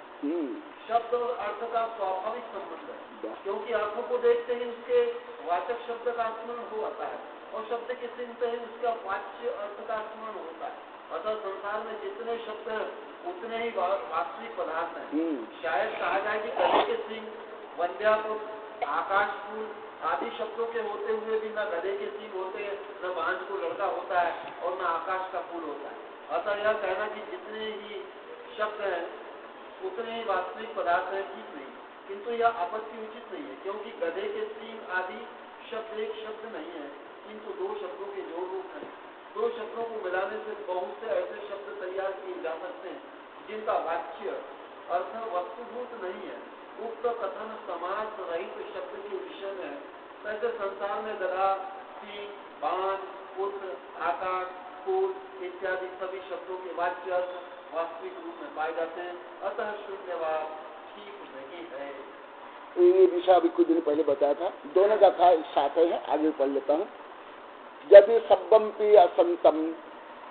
शब्द और अर्थ का स्वाभाविक संबंध है, क्योंकि अर्थों को देखते ही उसके वाचक शब्द का स्मरण हो आता है और शब्द के सुनते ही उसका वाच्य अर्थ का स्मरण होता है। अतः संसार में जितने शब्द हैं उतने ही वास्तविक पदार्थ हैं। शायद कहा जाए कि गधे के सिंह, वंध्यापुर, आकाशपुर आदि शब्दों के होते हुए भी न गधे के सिंह होते हैं, न बांझ को लड़का होता है और न आकाश का फूल होता है। अतः यह कहना कि जितने ही शब्द हैं उतने ही वास्तविक पदार्थ है ठीक नहीं, किंतु यह आपत्ति उचित नहीं है, क्योंकि गधे के सिंह आदि शब्द एक शब्द नहीं है, किंतु 2 शब्दों के जोड़ रूप है। 2 शब्दों को मिलाने से बहुत से ऐसे शब्द तैयार किए जा सकते हैं जिनका वाच्य अर्थ वस्तुभूत नहीं है। उक्त कथन समास रहित शब्द के विषय में वैसे संसार में गधा, सिंह, बाण, पुत्र, आकाश, फूल इत्यादि सभी शब्दों के वाच्य अर्थ वास्तविक रूप में पाए जाते हैं। अतः शून्यवाद ठीक नहीं है। ये विषय अभी कुछ दिन पहले बताया था, दोनों का साथ है, आगे पढ़ लेता हूँ। यदि सब्बम पी असंतम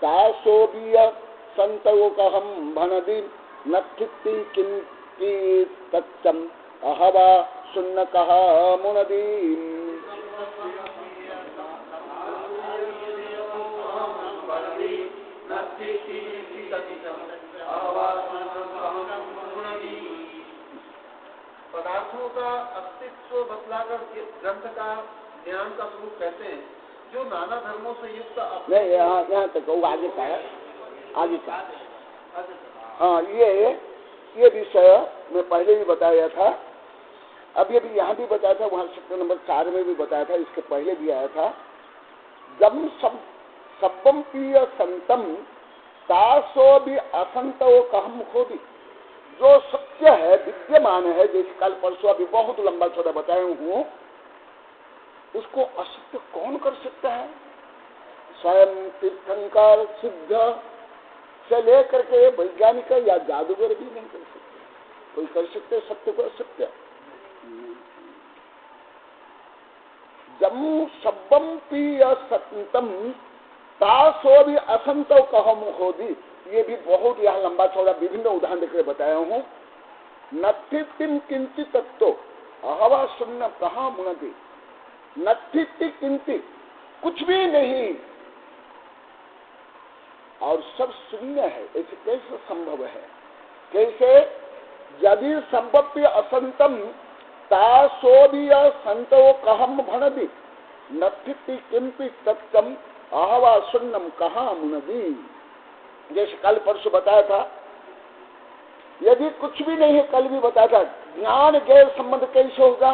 तासो भी संतो कहम भनदी नत्थि किं तच्चम अहवा सुन्न कहा मुनदी। पदार्थों का अस्तित्व बतलाकर ग्रंथ का ज्ञान का स्वरूप कहते हैं, जो नाना धर्मों से युक्त नहीं, यहाँ तक आगे का है, आगे का। हाँ, ये विषय मैं पहले भी बताया था, अभी यहाँ भी बताया था, वहाँ सेक्टर नंबर 4 में भी बताया था, इसके पहले भी आया था। जब सब्बम प्रिय संतम तासो भी असंतो कहम खोदी। जो सत्य है, विद्यमान है, जैसे कल परसों अभी बहुत लंबा चौड़ा बताया हूँ, उसको असत्य कौन कर सकता है? स्वयं तीर्थंकर सिद्ध से लेकर के वैज्ञानिक या जादूगर भी नहीं कर सकते। कोई कर सकते सत्य को असत्य? जम्मू सब्बम प्रिय संतम तासो भी असंतो कहम होदी। ये भी बहुत यहाँ लंबा चौड़ा विभिन्न उदाहरण देकर बताया हूँ। नत्थि किंचित तत्तो अहवा सुन्न कहा मुनदी। नत्थि किंचित कुछ भी नहीं और सब शून्य है, ऐसे कैसे संभव है? कैसे? यदि संभव्य असंतम तासो भी संतो कहम भनदी नत्थि किंपि तत्तम अहवा सुन्नम कहा मुनदी। जैसे कल परसों बताया था यदि कुछ भी नहीं है, कल भी बताया था, ज्ञान ज्ञेय संबंध कैसे होगा,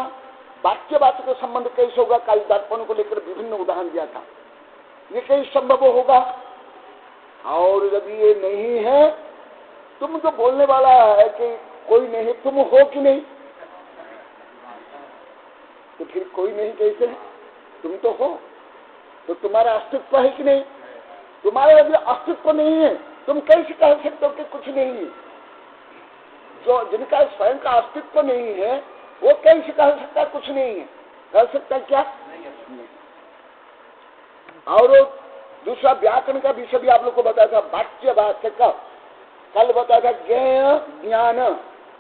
वाक्य वाक्य का संबंध कैसे होगा, कल दर्पण को लेकर विभिन्न उदाहरण दिया था। ये कैसे संभव होगा? और यदि ये नहीं है, तुम तो बोलने वाला है कि कोई नहीं, तुम हो कि नहीं? तो फिर कोई नहीं कैसे है? तुम तो हो, तो तुम्हारा अस्तित्व है कि नहीं? तुम्हारा यदि अस्तित्व नहीं है, तुम कैसे कह सकते हो कि कुछ नहीं है? जो जिनका स्वयं का अस्तित्व नहीं है, वो कैसे कह सकता है कुछ नहीं है? कह सकता है क्या? नहीं। और दूसरा व्याकरण का विषय भी आप लोग को बताया था, वाक्य वाक्य का कल बताया था, ज्ञेय ज्ञान,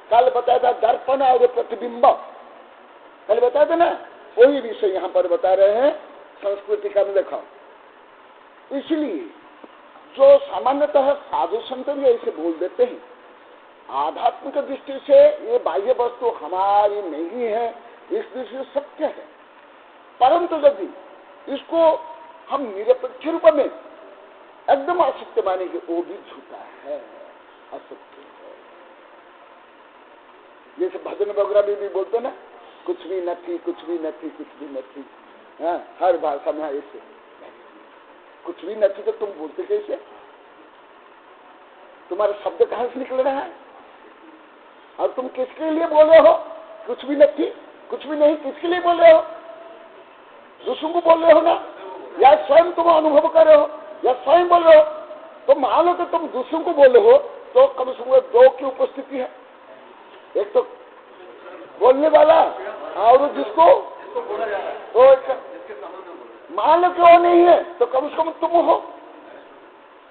कल बताया था दर्पण और प्रतिबिंब, कल बताया था ना। वही विषय यहाँ पर बता रहे हैं संस्कृति का। देखो, इसलिए जो सामान्यतः साधु संत भी ऐसे बोल देते हैं, आध्यात्मिक दृष्टि से ये बाह्य वस्तु हमारी नहीं है, इस दृष्टि से सत्य है। परंतु यदि इसको हम निरपेक्ष रूप में एकदम असत्य मानेंगे, वो भी झूठा है, असत्य है। जैसे भजन वगैरह भी बोलते ना, कुछ भी न थी, कुछ भी न थी, कुछ भी न थी। हाँ, हर भाषा में ऐसे कुछ भी न थी, तो तुम बोलते कैसे? तुम्हारा शब्द कहां से निकल रहा है? और तुम किसके लिए बोल रहे हो? कुछ भी न थी, कुछ भी नहीं, किसके लिए बोल रहे हो? दूसरों को बोल रहे हो ना, या स्वयं तुम अनुभव कर रहे हो, या स्वयं बोल रहे हो? तो मान लो कि तुम दूसरों को बोल रहे हो, तो कम से कम दो की उपस्थिति है, एक तो बोलने वाला और जिसको बोला जा रहा है। मान लो कि वो नहीं है, तो कम से कम तुम हो।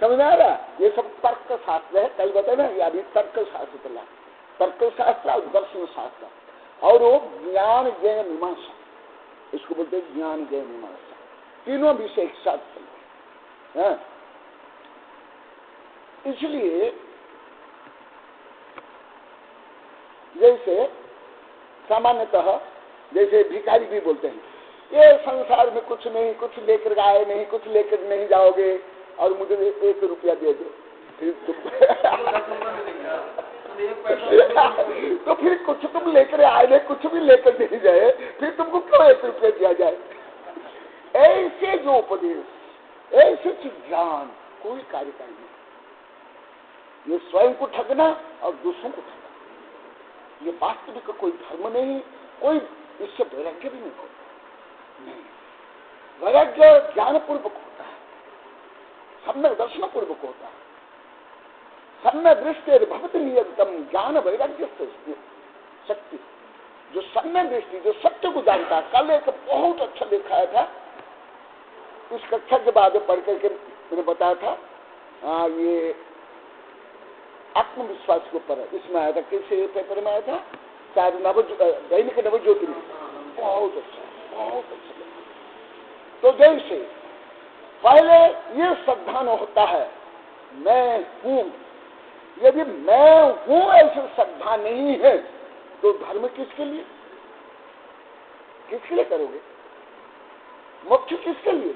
समझ आ रहा? ये सब तर्क शास्त्र है, कल बताए ना, ये अभी तर्क शास्त्र चला, तर्क शास्त्र और दर्शन शास्त्र, और वो ज्ञान ज्ञेय मीमांसा, इसको बोलते हैं ज्ञान ज्ञेय मीमांसा। तीनों विषय एक साथ चलते हैं। इसलिए जैसे सामान्यतः जैसे भिखारी भी बोलते हैं, ये संसार में कुछ नहीं, कुछ लेकर आए नहीं, कुछ लेकर नहीं जाओगे, और मुझे 1 रुपया दे दो, फिर तो फिर कुछ तुम लेकर आए नहीं, कुछ भी लेकर नहीं जाए, फिर तुमको क्यों 1 रुपया दिया जाए? ऐसे जो उपदेश, ऐसे ज्ञान कोई कार्यकाल नहीं। ये स्वयं को ठगना और दूसरों को ठगना, ये वास्तविक कोई धर्म नहीं, कोई इससे वैराग्य भी नहीं। वैराग्य ज्ञान पूर्वक होता है, सम्यक दर्शन पूर्वक होता है। सम्यक दृष्टि भवति नियतम ज्ञान वैराग्य शक्ति। जो सम्यक दृष्टि, जो सत्य को जानता है, कल एक बहुत अच्छा दिखाया था, इस कक्षा के बाद पढ़ करके मैंने बताया था, ये आत्मविश्वास के ऊपर इसमें आया था। किसी पेपर में आया था, शायद दैनिक नवज्योति में। बहुत अच्छा, बहुत अच्छा। तो जैसे पहले ये श्रद्धान होता है, मैं हूं। यदि मैं हूं ऐसे श्रद्धा नहीं है, तो धर्म किसके लिए, किसके लिए करोगे? मोक्ष किसके लिए,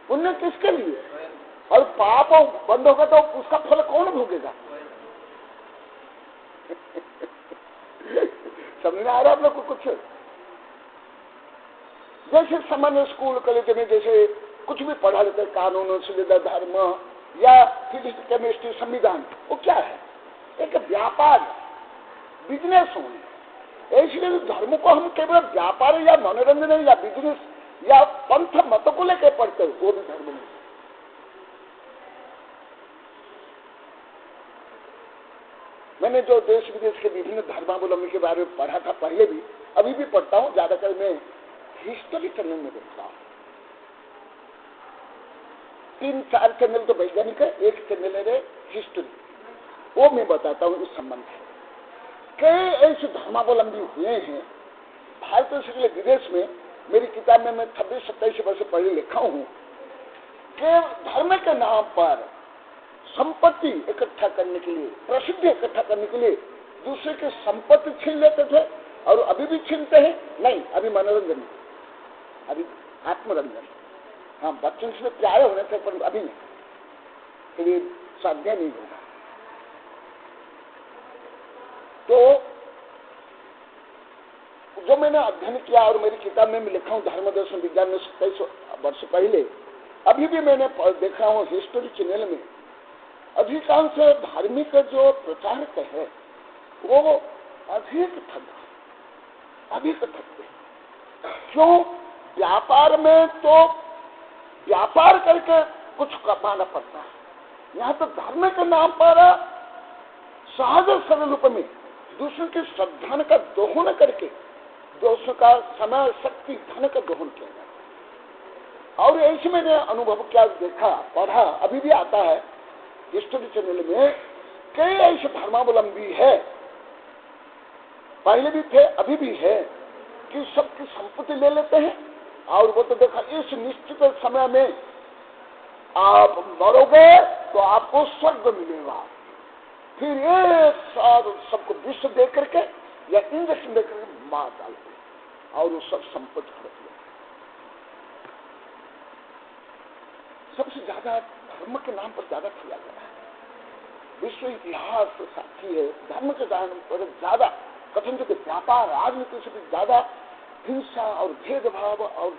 पुण्य किसके लिए? और पाप बंद होगा तो उसका फल कौन भोगेगा? समझ में आ रहा है आप लोग को? कुछ जैसे सामान्य स्कूल कॉलेज में जैसे कुछ भी पढ़ा लेते, कानून से लेकर धर्म या फिजिक्स केमिस्ट्री संविधान, वो क्या है? एक व्यापार, बिजनेस होने। इसलिए धर्म को हम केवल व्यापार या मनोरंजन या बिजनेस या पंथ मत को लेकर पढ़ते हो, वो भी धर्म नहीं। मैंने जो देश विदेश के विभिन्न धर्मावलंबी के बारे में पढ़ा था पहले भी, अभी भी पढ़ता हूँ, ज्यादातर मैं हिस्ट्री चैनल में देखता हूँ। 3-4 चैनल तो वैज्ञानिक है, एक चैनल है हिस्ट्री, वो मैं बताता हूँ इस संबंध में। कई ऐसे धर्मावलंबी हुए हैं भारत से विदेश में। मेरी किताब में मैं 26-27 वर्ष पढ़े लिखा हूँ कि धर्म के नाम पर संपत्ति इकट्ठा करने के लिए, प्रसिद्धि इकट्ठा करने के लिए दूसरे की संपत्ति छीन लेते थे, और अभी भी छीनते हैं। नहीं, अभी मनोरंजन, अभी आत्मरंजन। हाँ, बच्चों से प्यारे होने थे, पर अभी नहीं, फिर साध्य नहीं होगा। तो जो मैंने अध्ययन किया और मेरी किताब में मैं लिखा हूँ धर्म दर्शन विज्ञान में 27 वर्ष पहले, अभी भी मैंने देखा हूँ हिस्ट्री चैनल में अधिकांश धार्मिक जो प्रचारक है वो अधिक ठगते। क्यों? व्यापार में तो व्यापार करके कुछ कमाना पड़ता है, यहाँ तो धर्म के नाम पर सहज सरल रूप में दूसरों की श्रद्धा का दोहन करके दूसरों का समय शक्ति धन का दोहन किया जाता है। और ऐसे मैंने अनुभव क्या देखा, पढ़ा, अभी भी आता है हिस्ट्री चैनल में, कई ऐसे धर्मावलंबी है, पहले भी थे अभी भी है, कि सबकी संपत्ति ले लेते हैं और वो तो देखा इस निश्चित समय में आप मरोगे तो आपको स्वर्ग मिलेगा, फिर ये सबको विष दे करके या इंजेक्शन दे करके मार डालते और वो सब संपत्ति हड़प लेते। सबसे ज्यादा धर्म के नाम पर ज्यादा किया गया है, विश्व इतिहास साक्षी है। धर्म के नाम पर ज्यादा कथन के व्यापार राजनीति से भी ज्यादा हिंसा और भेदभाव और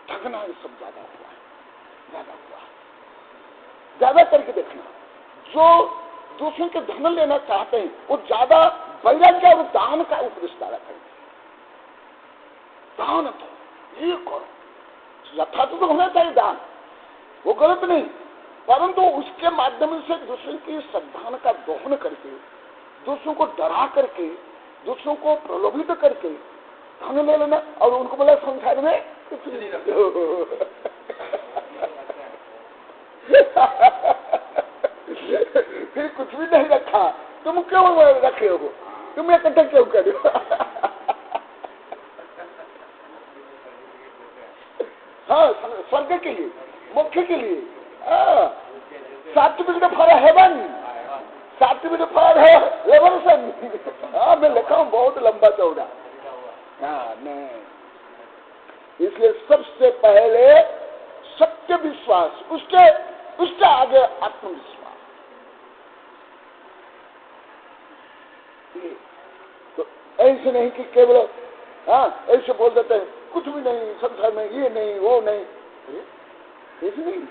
ठगना ये सब ज्यादा हुआ है, ज्यादा करके देखना। जो दूसरों के धन लेना चाहते हैं वो ज्यादा वैराग्य और दान का उपदेश ज्यादा करेंगे। दान तो ये करो, यथार्थ तो होना चाहिए दान, वो गलत नहीं, परंतु उसके माध्यम से दूसरों की श्रद्धा का दोहन करके, दूसरों को डरा करके, दूसरों को प्रलोभित करके धन ले लेना और उनको बोला संसार में कुछ नहीं फिर कुछ भी नहीं रखा, तुम क्यों रखे हो, तुम इकट्ठा क्यों कर रहे हो? हाँ, स्वर्ग के लिए, मोक्ष के लिए, certificate for heaven, certificate for revolution. हाँ, मैं लिखा हूँ बहुत लंबा चौड़ा। हाँ, नहीं, इसलिए सबसे पहले सत्य विश्वास, उसके आगे आत्मविश्वास। तो ऐसे नहीं कि केवल ऐसे बोल देते हैं कुछ भी नहीं संसार में, ये नहीं वो नहीं, ऐसे नहीं।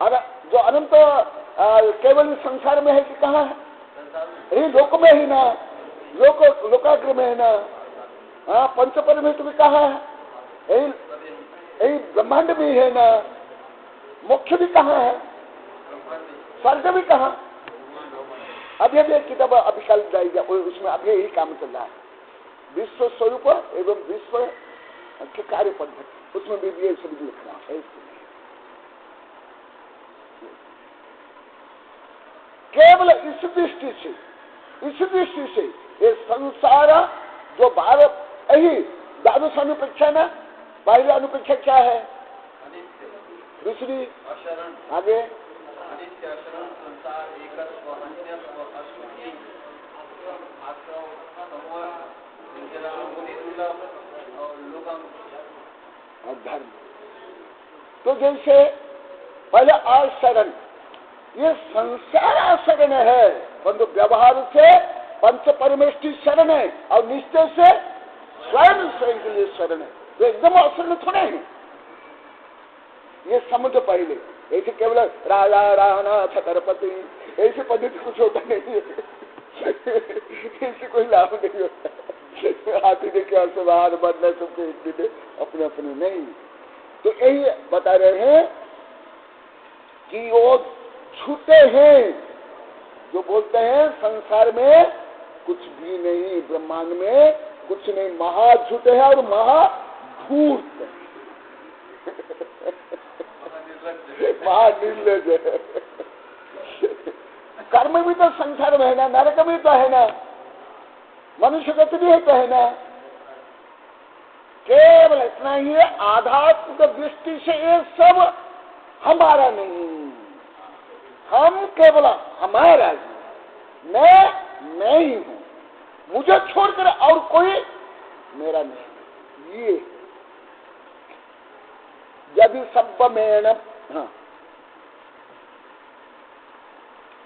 अगर जो अनंत केवल संसार में है कि कहाँ है? यही लोक में ही ना, लोकाग्र में है ना। हाँ, पंच परमेश्वर भी कहाँ है? यही ब्रह्मांड भी है ना। मोक्ष भी कहाँ है? स्वर्ग भी कहाँ? अभी एक किताब अभी कल जाएगी, उसमें अभी यही काम चल रहा है, विश्व स्वरूप एवं विश्व के कार्य पद्धति, उसमें भी ये सब लिखना है। केवल इस दृष्टि से ये संसार जो भारत, यही द्वादश अनुपेक्षा ना, पहले अनुपेक्षा क्या है? दूसरी आगे धर्म। तो जैसे पहले आचरण, ये संसार आचरण है, परंतु व्यवहार से पंच परमेष्टि शरण है और निश्चय से स्वयं के लिए शरण है। तो एकदम आचरण थोड़े हैं, ये समझ पहले। ऐसे केवल राजा राणा छत्रपति ऐसी पद्धति कुछ होता नहीं है, इससे कोई लाभ नहीं होता। हाथी देखे और से बाहर बढ़ना, सबके एक दिन अपने अपने नहीं। तो यही बता रहे हैं कि वो छूटे हैं जो बोलते हैं संसार में कुछ भी नहीं, ब्रह्मांड में कुछ नहीं, महा झूठे हैं और महाधूर्त, महानिर्लज है। कर्म भी तो संसार में है ना, नरक भी तो है ना, मनुष्य गति भी है तो है ना। केवल इतना ही है, आध्यात्मिक दृष्टि से ये सब हमारा नहीं, हम केवल हमारा ही, मैं ही हूं, मुझे छोड़कर और कोई मेरा नहीं। ये यदि सब में, हाँ,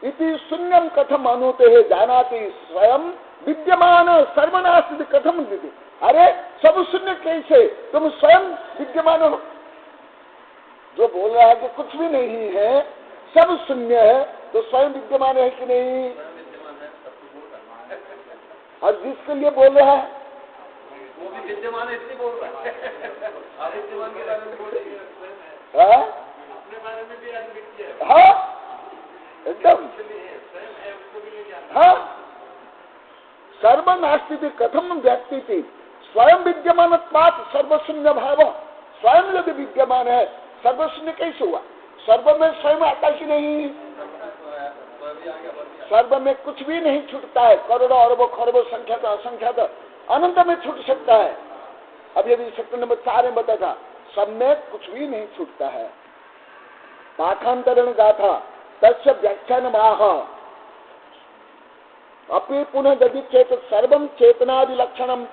इति शून्यम कथम अनुते है जानाति स्वयं विद्यमान सर्वनास्ति कथम विधि। अरे सब शून्य कैसे, तुम स्वयं विद्यमान हो। जो बोल रहा है कि कुछ भी नहीं है, सब शून्य है, तो स्वयं विद्यमान है कि नहीं? और जिसके लिए बोल रहा है वो भी विद्यमान है, इसलिए बोल रहा है। विद्यमान के बारे में बोल रही है, अपने बारे में भी अद्वितीय है। हाँ एकदम, हाँ सर्वनास्ति कथम व्यक्ति थी स्वयं विद्यमान सर्वशून्य भाव। स्वयं यदि विद्यमान है, सर्वशून्य कैसे हुआ? सर्व में स्वयं आता कि नहीं? सर्व में कुछ भी नहीं छूटता है, करोड़ों अरबों खरबों संख्यात असंख्यात अनंत में छूट सकता है। अब यदि सेक्टर नंबर 4 में बताया था, सब में कुछ भी नहीं छूटता है। पाठांतरण गाथा तस्य व्याख्यान माह अपि पुनः यदि चेत सर्वम चेतनादि लक्षणम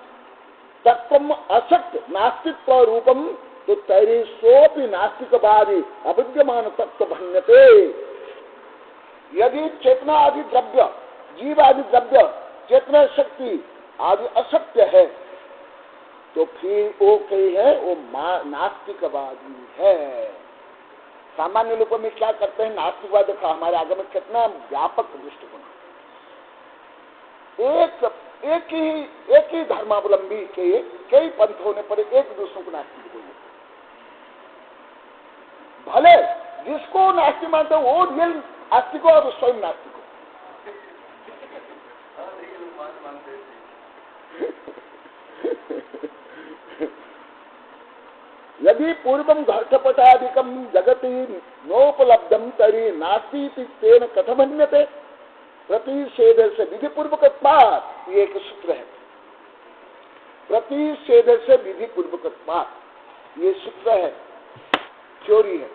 तत्व असक्त नास्तित्व रूपम तो तैरी सोपि नास्तिकवादी अविद्यमान तत्व भंगते। यदि चेतना आदि द्रव्य, जीव आदि द्रव्य, चेतना शक्ति आदि असत्य है, तो फिर वो कही है वो नास्तिकवादी है। सामान्य लोगों में क्या करते हैं, नास्तिकवाद देखा हमारे आगे में कितना व्यापक दृष्टिकोण। एक ही धर्मावलंबी के कई पंथ होने पर एक दूसरों को नास्तिक बोले। भले जिसको नास्तिक मानते हो वो रियल आस्तिक और स्वयं नास्तिक हो। यदि पूर्वम घटपटादिकम जगति नोपलब्धम तरी नास्ति तेन कथमन्यते प्रतिषेध से विधि पूर्वकत्वात्। ये एक सूत्र है, प्रतिषेध से विधि पूर्वकत्वात्, ये सूत्र है, थ्योरी है।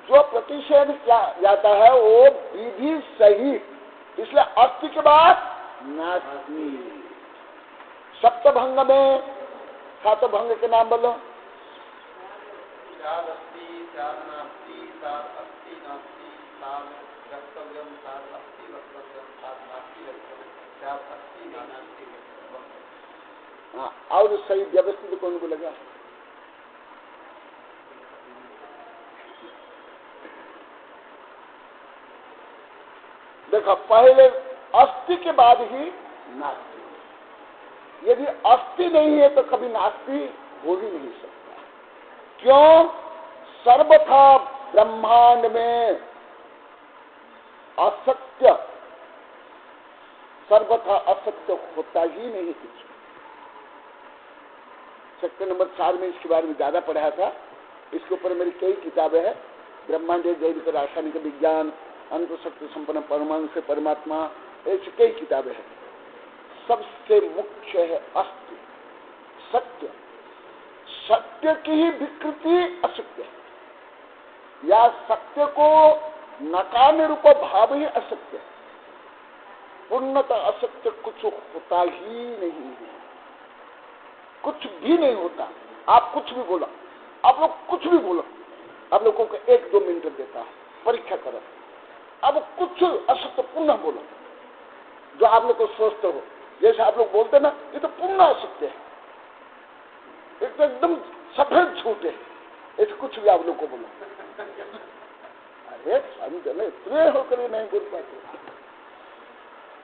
जो प्रतिषेध जाता है वो विधि सहित, इसलिए अस्थि के बाद नास्ति। सप्तभंग में सातभंग के नाम बोलो। हाँ, और सही व्यवस्थित कौन बोलेगा? देखो पहले अस्थि के बाद ही नास्ति। यदि अस्थि नहीं है तो कभी नास्ति हो ही नहीं सकता। क्यों? सर्वथा ब्रह्मांड में असत्य, सर्वथा असत्य होता ही नहीं कुछ। सेक्टर नंबर 4 में इसके बारे में ज्यादा पढ़ा था। इसके ऊपर मेरी कई किताबें हैं, ब्रह्मांड जैविक रासायनिक विज्ञान, अंत शक्ति संपन्न परमाणु से परमात्मा, ऐसी कई किताबें हैं। सबसे मुख्य है अस्ति, सत्य। सत्य की ही विकृति असत्य है, या सत्य को नकारने रूप भाव ही असत्य है। पूर्णतः असत्य कुछ होता ही नहीं है, कुछ भी नहीं होता। आप कुछ भी बोलो, आप लोग कुछ भी बोलो, आप लोगों को 1-2 मिनट देता है, परीक्षा करो। अब कुछ असत्य पुनः बोलो जो आप लोग को सोचते हो। जैसे आप लोग बोलते ना, ये तो पूर्ण असत्य है, एक तो एकदम सफेद झूठ है, ऐसे कुछ भी आप लोग को बोलो। अरे समझे इतने होकर नहीं बोल पाते।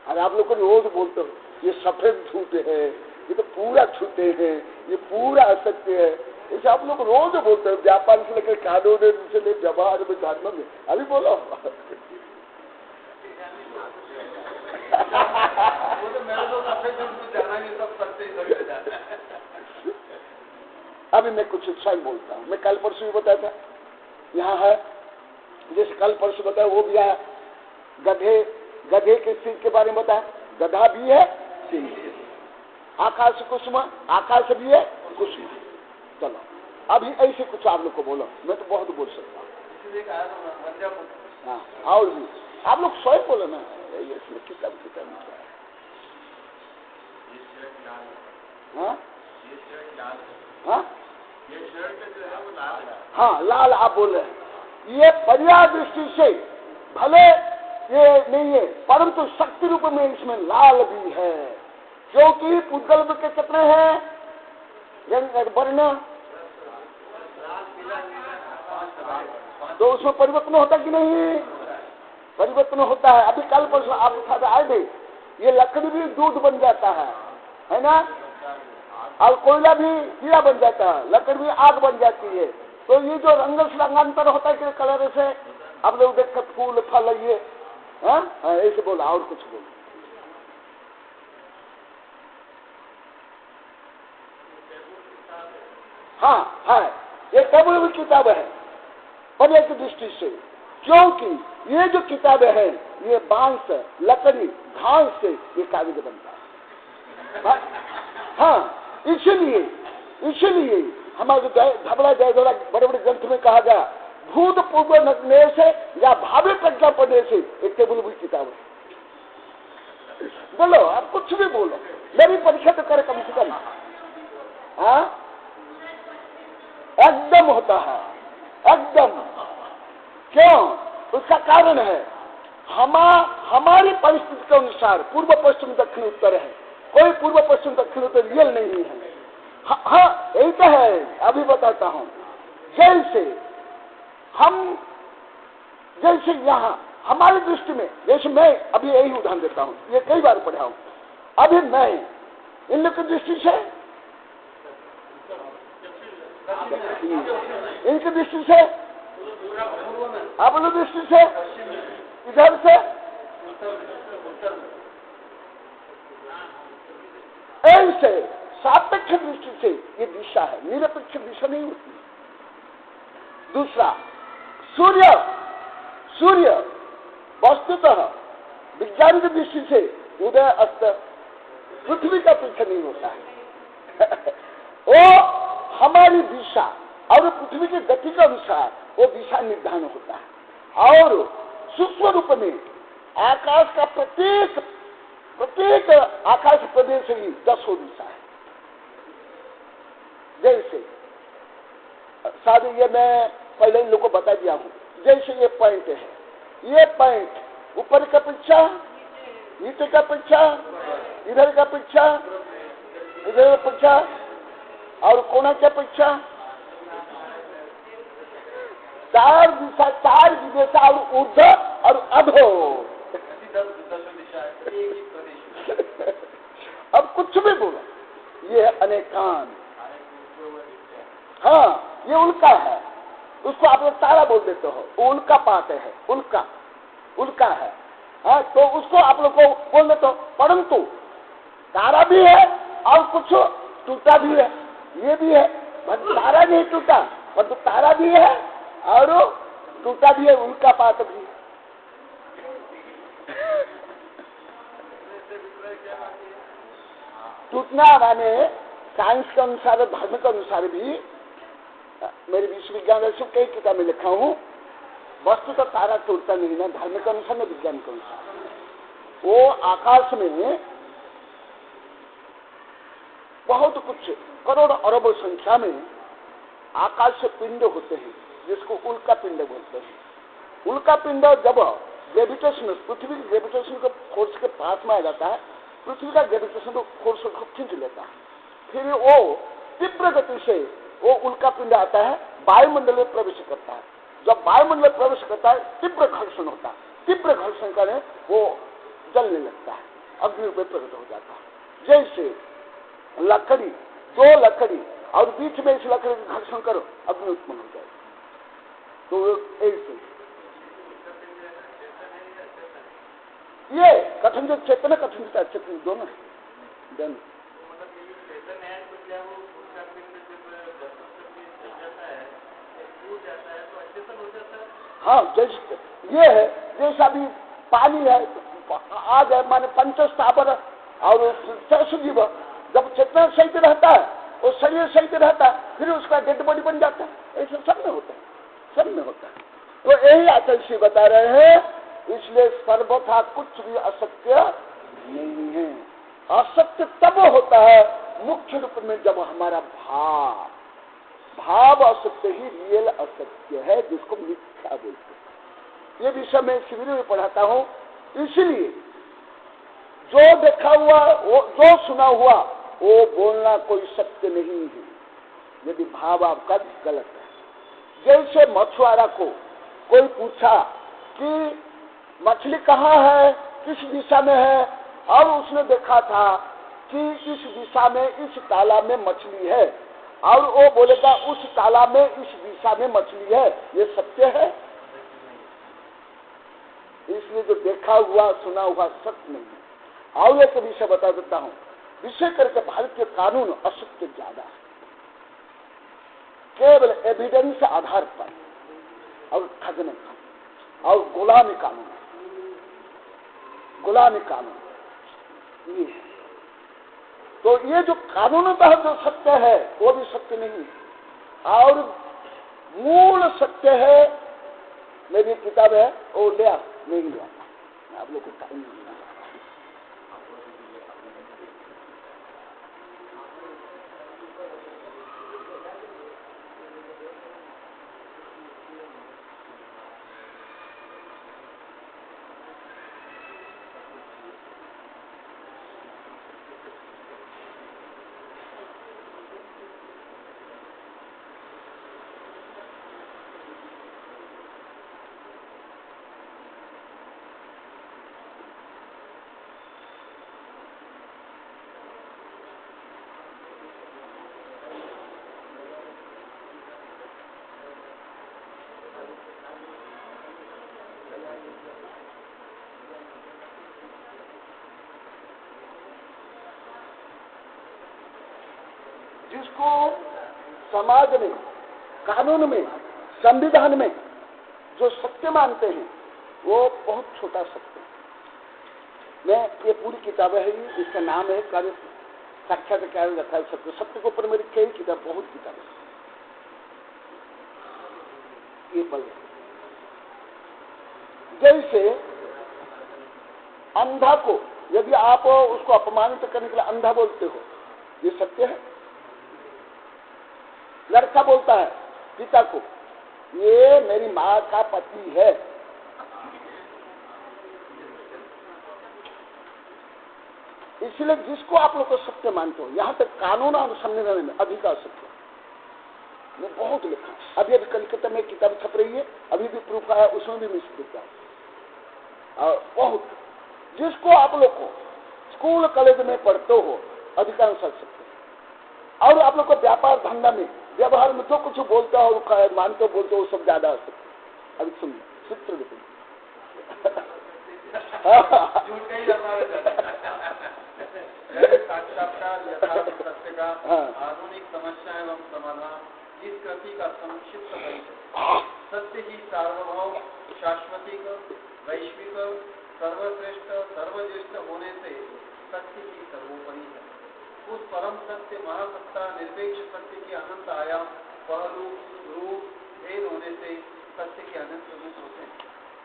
अरे आप लोग को रोज बोलते हो ये सफेद झूठ है, ये तो पूरा झूठ है, ये पूरा असत्य है, ऐसे आप लोग रोज बोलते हो। व्यापार से लेकर कानून से लेकर व्यवहार में, धर्म में, अभी बोलो। वो तो मेरे तो सफेद झूठ जाना नहीं, सब सत्य। अभी मैं कुछ स्वयं बोलता हूँ। मैं कल परसों भी बताया था, यहाँ है जैसे कल परसों बताया, वो भी है। गधे के सिंह के बारे में बताया, गधा भी है सिंह भी है। आकाश कुसुम, आकाश भी है कुसुम। चलो अभी ऐसे कुछ आप लोग को बोलो, मैं तो बहुत बोल सकता हूँ। हाँ, और भी आप लोग स्वयं बोलो ना, किताब हाँ हाँ हाँ, लाल आप बोल रहे हैं। ये पर्याय दृष्टि से भले ये नहीं है, परंतु शक्ति रूप में इसमें लाल भी है, क्योंकि पुद्गल के कितने हैं वर्ण, तो उसमें परिवर्तन होता कि नहीं? परिवर्तन होता है। अभी कल परसों आप आए थे, ये लकड़ी भी दूध बन जाता है ना, और कोयला भी हीरा बन जाता है, लकड़ी भी आग बन जाती है। तो ये जो रंग से रंगांतर होता है कि कलर से, आप लोग देख फूल फल ये ऐसे बोला, और कुछ बोला। हाँ है, ये टेबल की किताब है पर्याय की दृष्टि से, क्योंकि ये जो किताबें हैं ये बांस, लकड़ी, घास से ये कागज बनता है। हाँ, इसीलिए हमारे धबला जयधरा बड़े बड़े ग्रंथ में कहा गया, भूत पूर्व नग्ने से या भावी प्रज्ञा पढ़ने से एक टेबल की किताब है। बोलो, आप कुछ भी बोलो, मेरी परीक्षा तो करे कम से कम। हाँ, एकदम होता है, एकदम। क्यों? उसका कारण है हमारी परिस्थिति के अनुसार पूर्व पश्चिम दक्षिण उत्तर है, कोई पूर्व पश्चिम दक्षिण उत्तर रियल नहीं है। हाँ, यही तो है। अभी बताता हूँ, जैसे यहाँ हमारी दृष्टि में, जैसे मैं अभी यही उदाहरण देता हूँ, ये कई बार पढ़ा हूँ। अभी मैं इन लोग की दृष्टि से, इनकी दृष्टि से, आप लोग दृष्टि से, इधर से, ऐसे सापेक्ष दृष्टि से ये दिशा है, निरपेक्ष दिशा नहीं होती। दूसरा, सूर्य वस्तुतः विज्ञान की दृष्टि से उदय अस्त पृथ्वी का पीछे नहीं होता है। वो हमारी दिशा और पृथ्वी की गति के अनुसार वो दिशा निर्धारण होता है। और सूक्ष्म रूप में आकाश का प्रत्येक आकाश प्रदेश ही 10 दिशा है। जैसे शायद ये मैं पहले इन लोगों को बता दिया हूँ, जैसे ये पॉइंट है, ये पॉइंट ऊपर का पीछा, नीचे का पीछा, इधर का पीछा, इधर का पीछा, और कोना का पीछा, 4 दिशा और ऊर्ध्व और अधो। अब कुछ भी बोलो, ये अनेकान। हाँ, ये उल्का है, उसको आप लोग तारा बोल देते हो, उल्का पाते है, उल्का है। हाँ, तो उसको आप लोग को बोल देते हो, परंतु तारा भी है और कुछ टूटा भी है, ये भी है। तारा नहीं टूटा, परंतु तारा भी है और टूटा भी है, उल्का पात भी है। टूटना माने साइंस के अनुसार, धर्म के अनुसार भी, मेरे विश्वविज्ञान में कई किताब में लिखा हूँ, वस्तु तो तारा टूटता नहीं ना, धर्म के अनुसार, न विज्ञान के अनुसार। वो आकाश में बहुत कुछ करोड़ अरबों संख्या में आकाश से पिंड होते हैं, जिसको उल्का पिंड बोलते हैं। उल्का पिंड जब ग्रेविटेशन, पृथ्वी की ग्रेविटेशन के फोर्स के पास में आ जाता है, पृथ्वी का ग्रेविटेशन फोर्स को खींच लेता है, फिर वो तीव्र गति से वो उल्का पिंड आता है, वायुमंडल में प्रवेश करता है। जब वायुमंडल में प्रवेश करता है, तीव्र घर्षण होता है, तीव्र घर्षण करे वो जलने लगता है, अग्नि में प्रकट हो जाता है। जैसे लकड़ी, 2 लकड़ी और बीच में इस लकड़ी का घर्षण करो, अग्नि उत्पन्न हो जाएगी। तो ऐसे ये कठिन, जो चेतन कठिन था, चेतन दोनों है। हाँ, जैसे ये है, जैसा भी पानी है, आ जाए माने पंचस्थावर और जीव, जब चेतना सहित रहता है, वो शरीर सहित रहता है, फिर उसका डेड बॉडी बन जाता है। ऐसा सब में होता है, सब में होता है। तो यही आचार्य श्री बता रहे हैं, इसलिए सर्वथा कुछ भी असत्य नहीं है। असत्य तब होता है मुख्य रूप में जब हमारा भाव भाव असत्य ही रियल असत्य है, जिसको मिथ्या बोलते हैं। ये विषय मैं शिविर में पढ़ाता हूं। इसलिए जो देखा हुआ, वो जो सुना हुआ, वो बोलना कोई सत्य नहीं है, यदि भाव आपका गलत है। जैसे मछुआरा को कोई पूछा कि मछली कहाँ है, किस दिशा में है, और उसने देखा था कि इस दिशा में, इस तालाब में मछली है, और वो बोलेगा उस तालाब में, इस दिशा में मछली है, ये सत्य है? इसलिए जो देखा हुआ, सुना हुआ सत्य नहीं है। और एक विषय बता देता हूं, विषय करके भारतीय कानून असत्य ज्यादा है, केवल एविडेंस आधार पर, और ठगने का, और गुलामी कानून, गुलामी कानून ये है। तो ये जो कानूनतः जो सत्य है वो भी सत्य नहीं, और मूल सत्य है। मेरी किताब है, वो लिया नहीं लिया, आप लोग को टाइम नहीं मिला। जिसको समाज में, कानून में, संविधान में जो सत्य मानते हैं, वो बहुत छोटा सत्य है। मैं ये पूरी किताब है, इसका नाम है कार्य साक्षात्कार रखा है सत्य। सत्य के ऊपर मेरी कई किताब, बहुत किताब है। ये पल जैसे अंधा को यदि आप उसको अपमानित करने के लिए अंधा बोलते हो, ये सत्य है? लड़का बोलता है पिता को, ये मेरी माँ का पति है, इसलिए जिसको आप लोग को सत्य मानते हो, यहाँ तक कानून और संविधान में अधिकार सत्य, वो बहुत लिखा। अभी अभी कलकत्ता में किताब छप रही है, अभी भी प्रूफ आया, उसमें भी मिस देता है। और बहुत जिसको आप लोग को स्कूल कॉलेज में पढ़ते हो, अधिकांश सत्य। और आप लोग को व्यापार धंधा में, व्यवहार में जो कुछ बोलते हो और मानते हो, बोलते हो, वो सब ज्यादा सत्य। अभी सुन सूत्र देखो, साक्षात्कार यथार्थ सत्य का आधुनिक समस्या एवं समाधान, इस कृति का संक्षिप्त परिचय। सत्य ही सार्वभौम, शाश्वतिक, वैश्विक, सर्वश्रेष्ठ, सर्वज्येष्ठ होने से सत्य ही सर्वोपरि है। उस परम सत्य, महासत्ता, निरपेक्ष सत्य के अनंत आयाम, पहलू, रूप, भेद होने से सत्य के अनंत रूप होते हैं।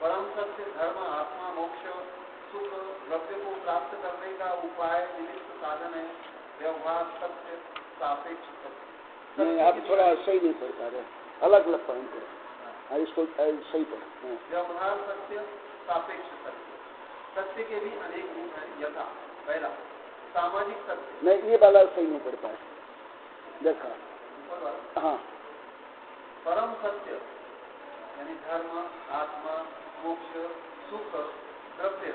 परम सत्य धर्म, आत्मा, मोक्ष, सुख, द्रव्य को प्राप्त करने का उपाय, निमित्त, साधन है। व्यवहार सत्य, सापेक्ष सत्य। नहीं, आप थोड़ा सही नहीं पढ़ पा रहे, अलग अलग पॉइंट है, इसको सही पढ़। व्यवहार सत्य, सापेक्ष सत्य। सत्य के भी अनेक रूप हैं। यथा पहला सामाजिक सत्य। नहीं, ये वाला सही नहीं पढ़ पाए, देखा। हाँ, परम सत्य यानी धर्म, आत्मा, मोक्ष, सुख, द्रव्य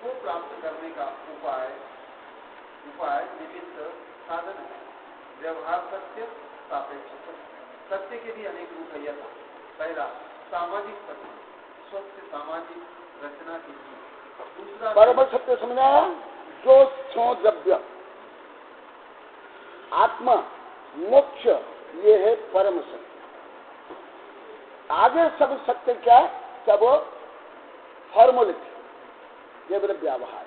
को प्राप्त करने का उपाय, निमित्त, साधन है। व्यवहार सत्य, सापेक्ष सत्य। सत्य के भी अनेक रूप है। यथा पहला सामाजिक सत्य, स्वस्थ सामाजिक रचना की चीज। दूसरा परम सत्य समझा, जो छो द्रव्य, आत्मा, मोक्ष, ये है परम सत्य। आगे सब सत्य क्या, सब फॉर्मुलिटी, केवल व्यवहार।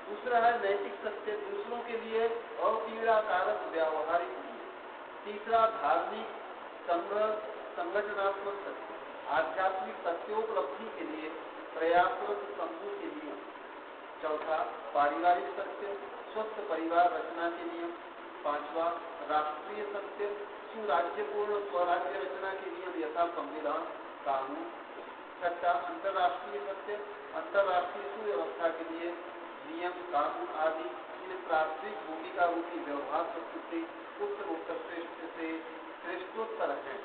दूसरा है नैतिक सत्य, दूसरों के लिए अपीड़ाकारक व्यावहारिक। तीसरा धार्मिक संगठनात्मक सत्य, आध्यात्मिक सत्योपलब्धि के लिए प्रयासरत समूह के नियम। चौथा पारिवारिक सत्य, स्वस्थ परिवार रचना के नियम। पांचवा राष्ट्रीय सत्य, सुराज्यपूर्ण स्वराज्य रचना के नियम यथा संविधान कानून। छठा अंतर्राष्ट्रीय सत्य, अंतर्राष्ट्रीय सुव्यवस्था के लिए नियम कानून आदि इन प्राथमिक भूमिका रूपी व्यवहार सत्य से उत्तरोत्तर श्रेष्ठोत्तर है।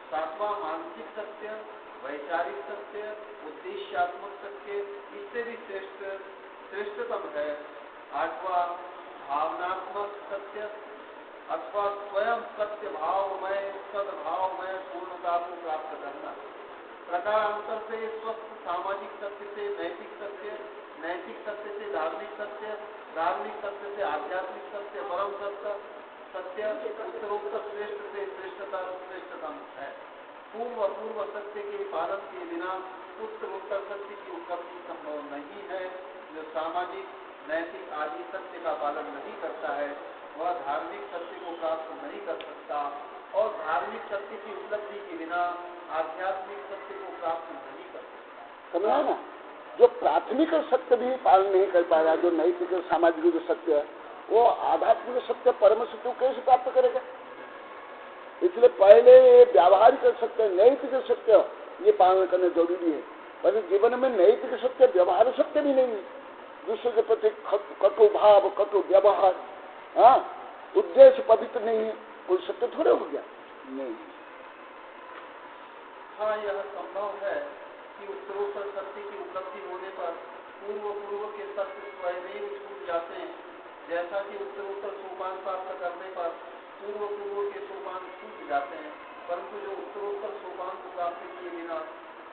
सातवां मानसिक सत्य, वैचारिक सत्य, उद्देश्यात्मक सत्य इससे भी श्रेष्ठतम है। आठवां भावनात्मक सत्य अथवा स्वयं सत्य भावमय सद्भावमय पूर्णता को प्राप्त करना। प्रकारांतर से स्वस्थ सामाजिक सत्य से नैतिक सत्य, नैतिक सत्य से धार्मिक सत्य, धार्मिक सत्य से आध्यात्मिक सत्य, परम सत्य उत्तरोत्तर श्रेष्ठ से श्रेष्ठतम है। पूर्व सत्य के पालन के बिना उत्तरोत्तर सत्य की उपलब्धि संभव नहीं है। जो सामाजिक नैतिक आदि सत्य का पालन नहीं करता है वह धार्मिक सत्य को प्राप्त नहीं कर सकता, और धार्मिक सत्य की उपलब्धि के बिना आध्यात्मिक सत्य को प्राप्त नहीं कर सकता। समझा ना? जो प्राथमिक सत्य भी पालन नहीं कर पाएगा, जो नैतिक सामाजिक जो सत्य है, वो आध्यात्मिक सत्य परम सत्य को कैसे प्राप्त करेगा? इसलिए पहले व्यावहारिक सत्य नैतिक सत्य ये पालन करना जरूरी है। पर जीवन में नैतिक सत्य व्यवहार सत्य भी नहीं है। दूसरे के प्रति कटु भाव कटु व्यवहार, हाँ, उद्देश्य पवित्र नहीं है, कोई सत्य थोड़े हो गया नहीं। हाँ, यह संभव है कि उत्तरोत्तर सत्य की उपलब्धि होने पर पूर्व के सत्य स्वयं ही छूट जाते हैं। जैसा कि उत्तरोत्तर सोपान प्राप्त करने पर पूर्व के सोपान छूट जाते हैं, परंतु जो उत्तरोत्तर सोपान को प्राप्त किए बिना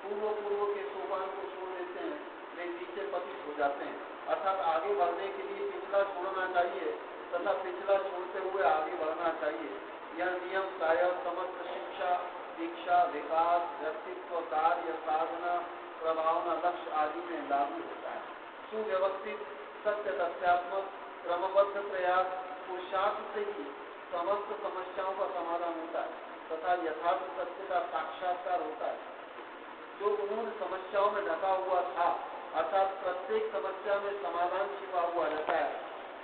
पूर्व के सोपान को छोड़ देते हैं वे नीचे पतित हो जाते हैं। अर्थात आगे बढ़ने के लिए पिछला छोड़ना चाहिए तथा पिछला छोड़ते हुए आगे बढ़ना चाहिए। यह नियम शायद समस्त शिक्षा, दीक्षा, विकास, व्यक्तित्व, कार्य, साधना, प्रभावना, लक्ष्य आदि में लागू होता है। सुव्यवस्थित सत्य तथ्यात्मक क्रमबद्ध प्रयास पुरुषार्थ से ही समस्त समस्याओं का समाधान होता है तथा यथार्थ सत्य का साक्षात्कार होता है। जो उन्होंने समस्याओं में ढका हुआ था, अर्थात प्रत्येक समस्या में समाधान छिपा हुआ रहता है,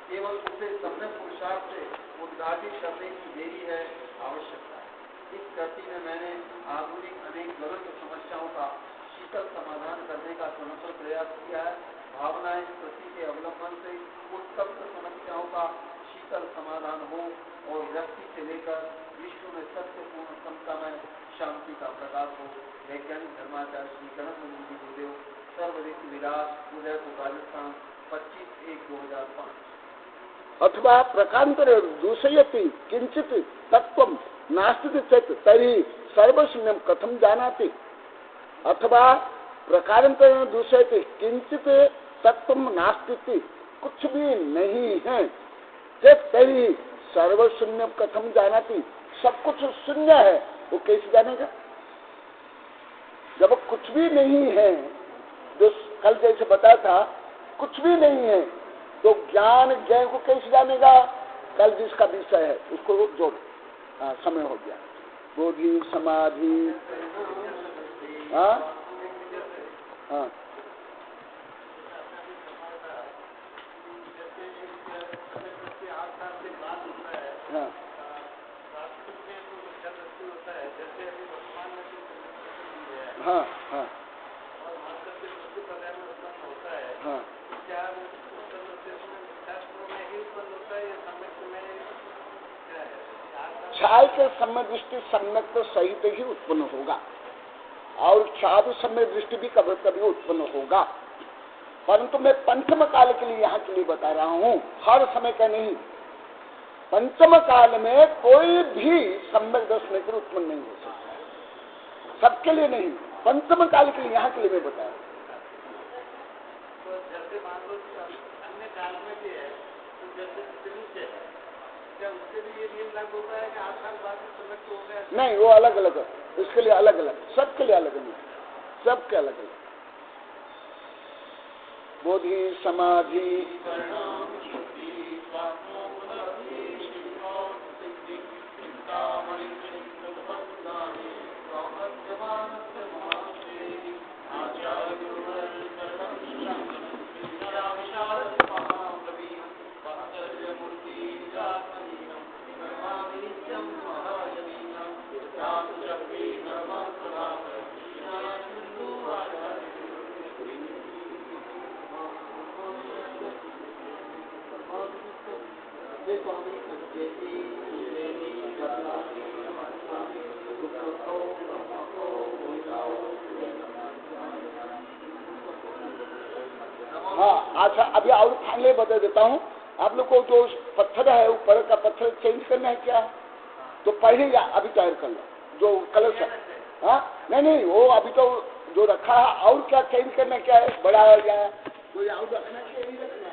केवल उसे सम्यक पुरुषार्थ से उद्घाटित करने की देरी है, आवश्यकता है। इस कृति में मैंने आधुनिक अनेक ज्वलंत समस्याओं का शीतल समाधान करने का समग्र प्रयास किया है। भावनाएं कृति के अवलंबन से उत्तप्त समस्याओं का शीतल समाधान हो और व्यक्ति से लेकर विश्व में सत्यपूर्ण समता में शांति का प्रकाश हो। वैज्ञानिक धर्माचार्य श्री कनक गुरुदेव, सर्वदेशी विलास, उदयपुर, राजस्थान, 25/1/2005। अथवा प्रकांतर दूषयति किंचित तत्व नास्ति चेत तरी सर्वशून्यम कथम जानाति। अथवा प्रकारांतर दूषयति किंचित तत्व नास्ति, कुछ भी नहीं है, चेत तरी सर्वशून्यम कथम जानाति, सब कुछ शून्य है, वो कैसे जानेगा? जब कुछ भी नहीं है, जो कल जैसे बताया था, कुछ भी नहीं है तो ज्ञान को कैसे जानेगा? कल जिसका विषय है उसको जोड़। समय हो गया। बोधि समाधि, हाँ हाँ हाँ हाँ हाँ हाँ क्षय के समय दृष्टि सम्यक तो सहित ही उत्पन्न होगा, और क्षय समय दृष्टि भी कभी कभी उत्पन्न होगा, परंतु मैं पंचम काल के लिए यहाँ के लिए बता रहा हूँ, हर समय का नहीं। पंचम काल में कोई भी सम्यक दर्शन कर उत्पन्न नहीं हो सकता, सबके लिए नहीं, पंचम काल के लिए यहाँ के लिए मैं बता रहा हूँ। जैसे मान लो अन्य काल में भी है, तो जैसे त्रिविध है, क्या उसके लिए ये नियम लागू होता है कि 8 साल बाद सम्यक हो गया? नहीं, वो अलग अलग है, उसके लिए अलग अलग, सबके लिए अलग अलग, सबके अलग अलग। बोधि समाधि हाँ अच्छा, अभी और फाइनली बता देता हूँ आप लोग को। जो पत्थर है ऊपर का पत्थर चेंज करना है क्या, तो पहले या अभी तैयार कर लो जो कलर से। हाँ नहीं वो अभी तो जो रखा है, और क्या चेंज करना क्या है, बड़ा या कोई और रखना चाहिए, नहीं रखना।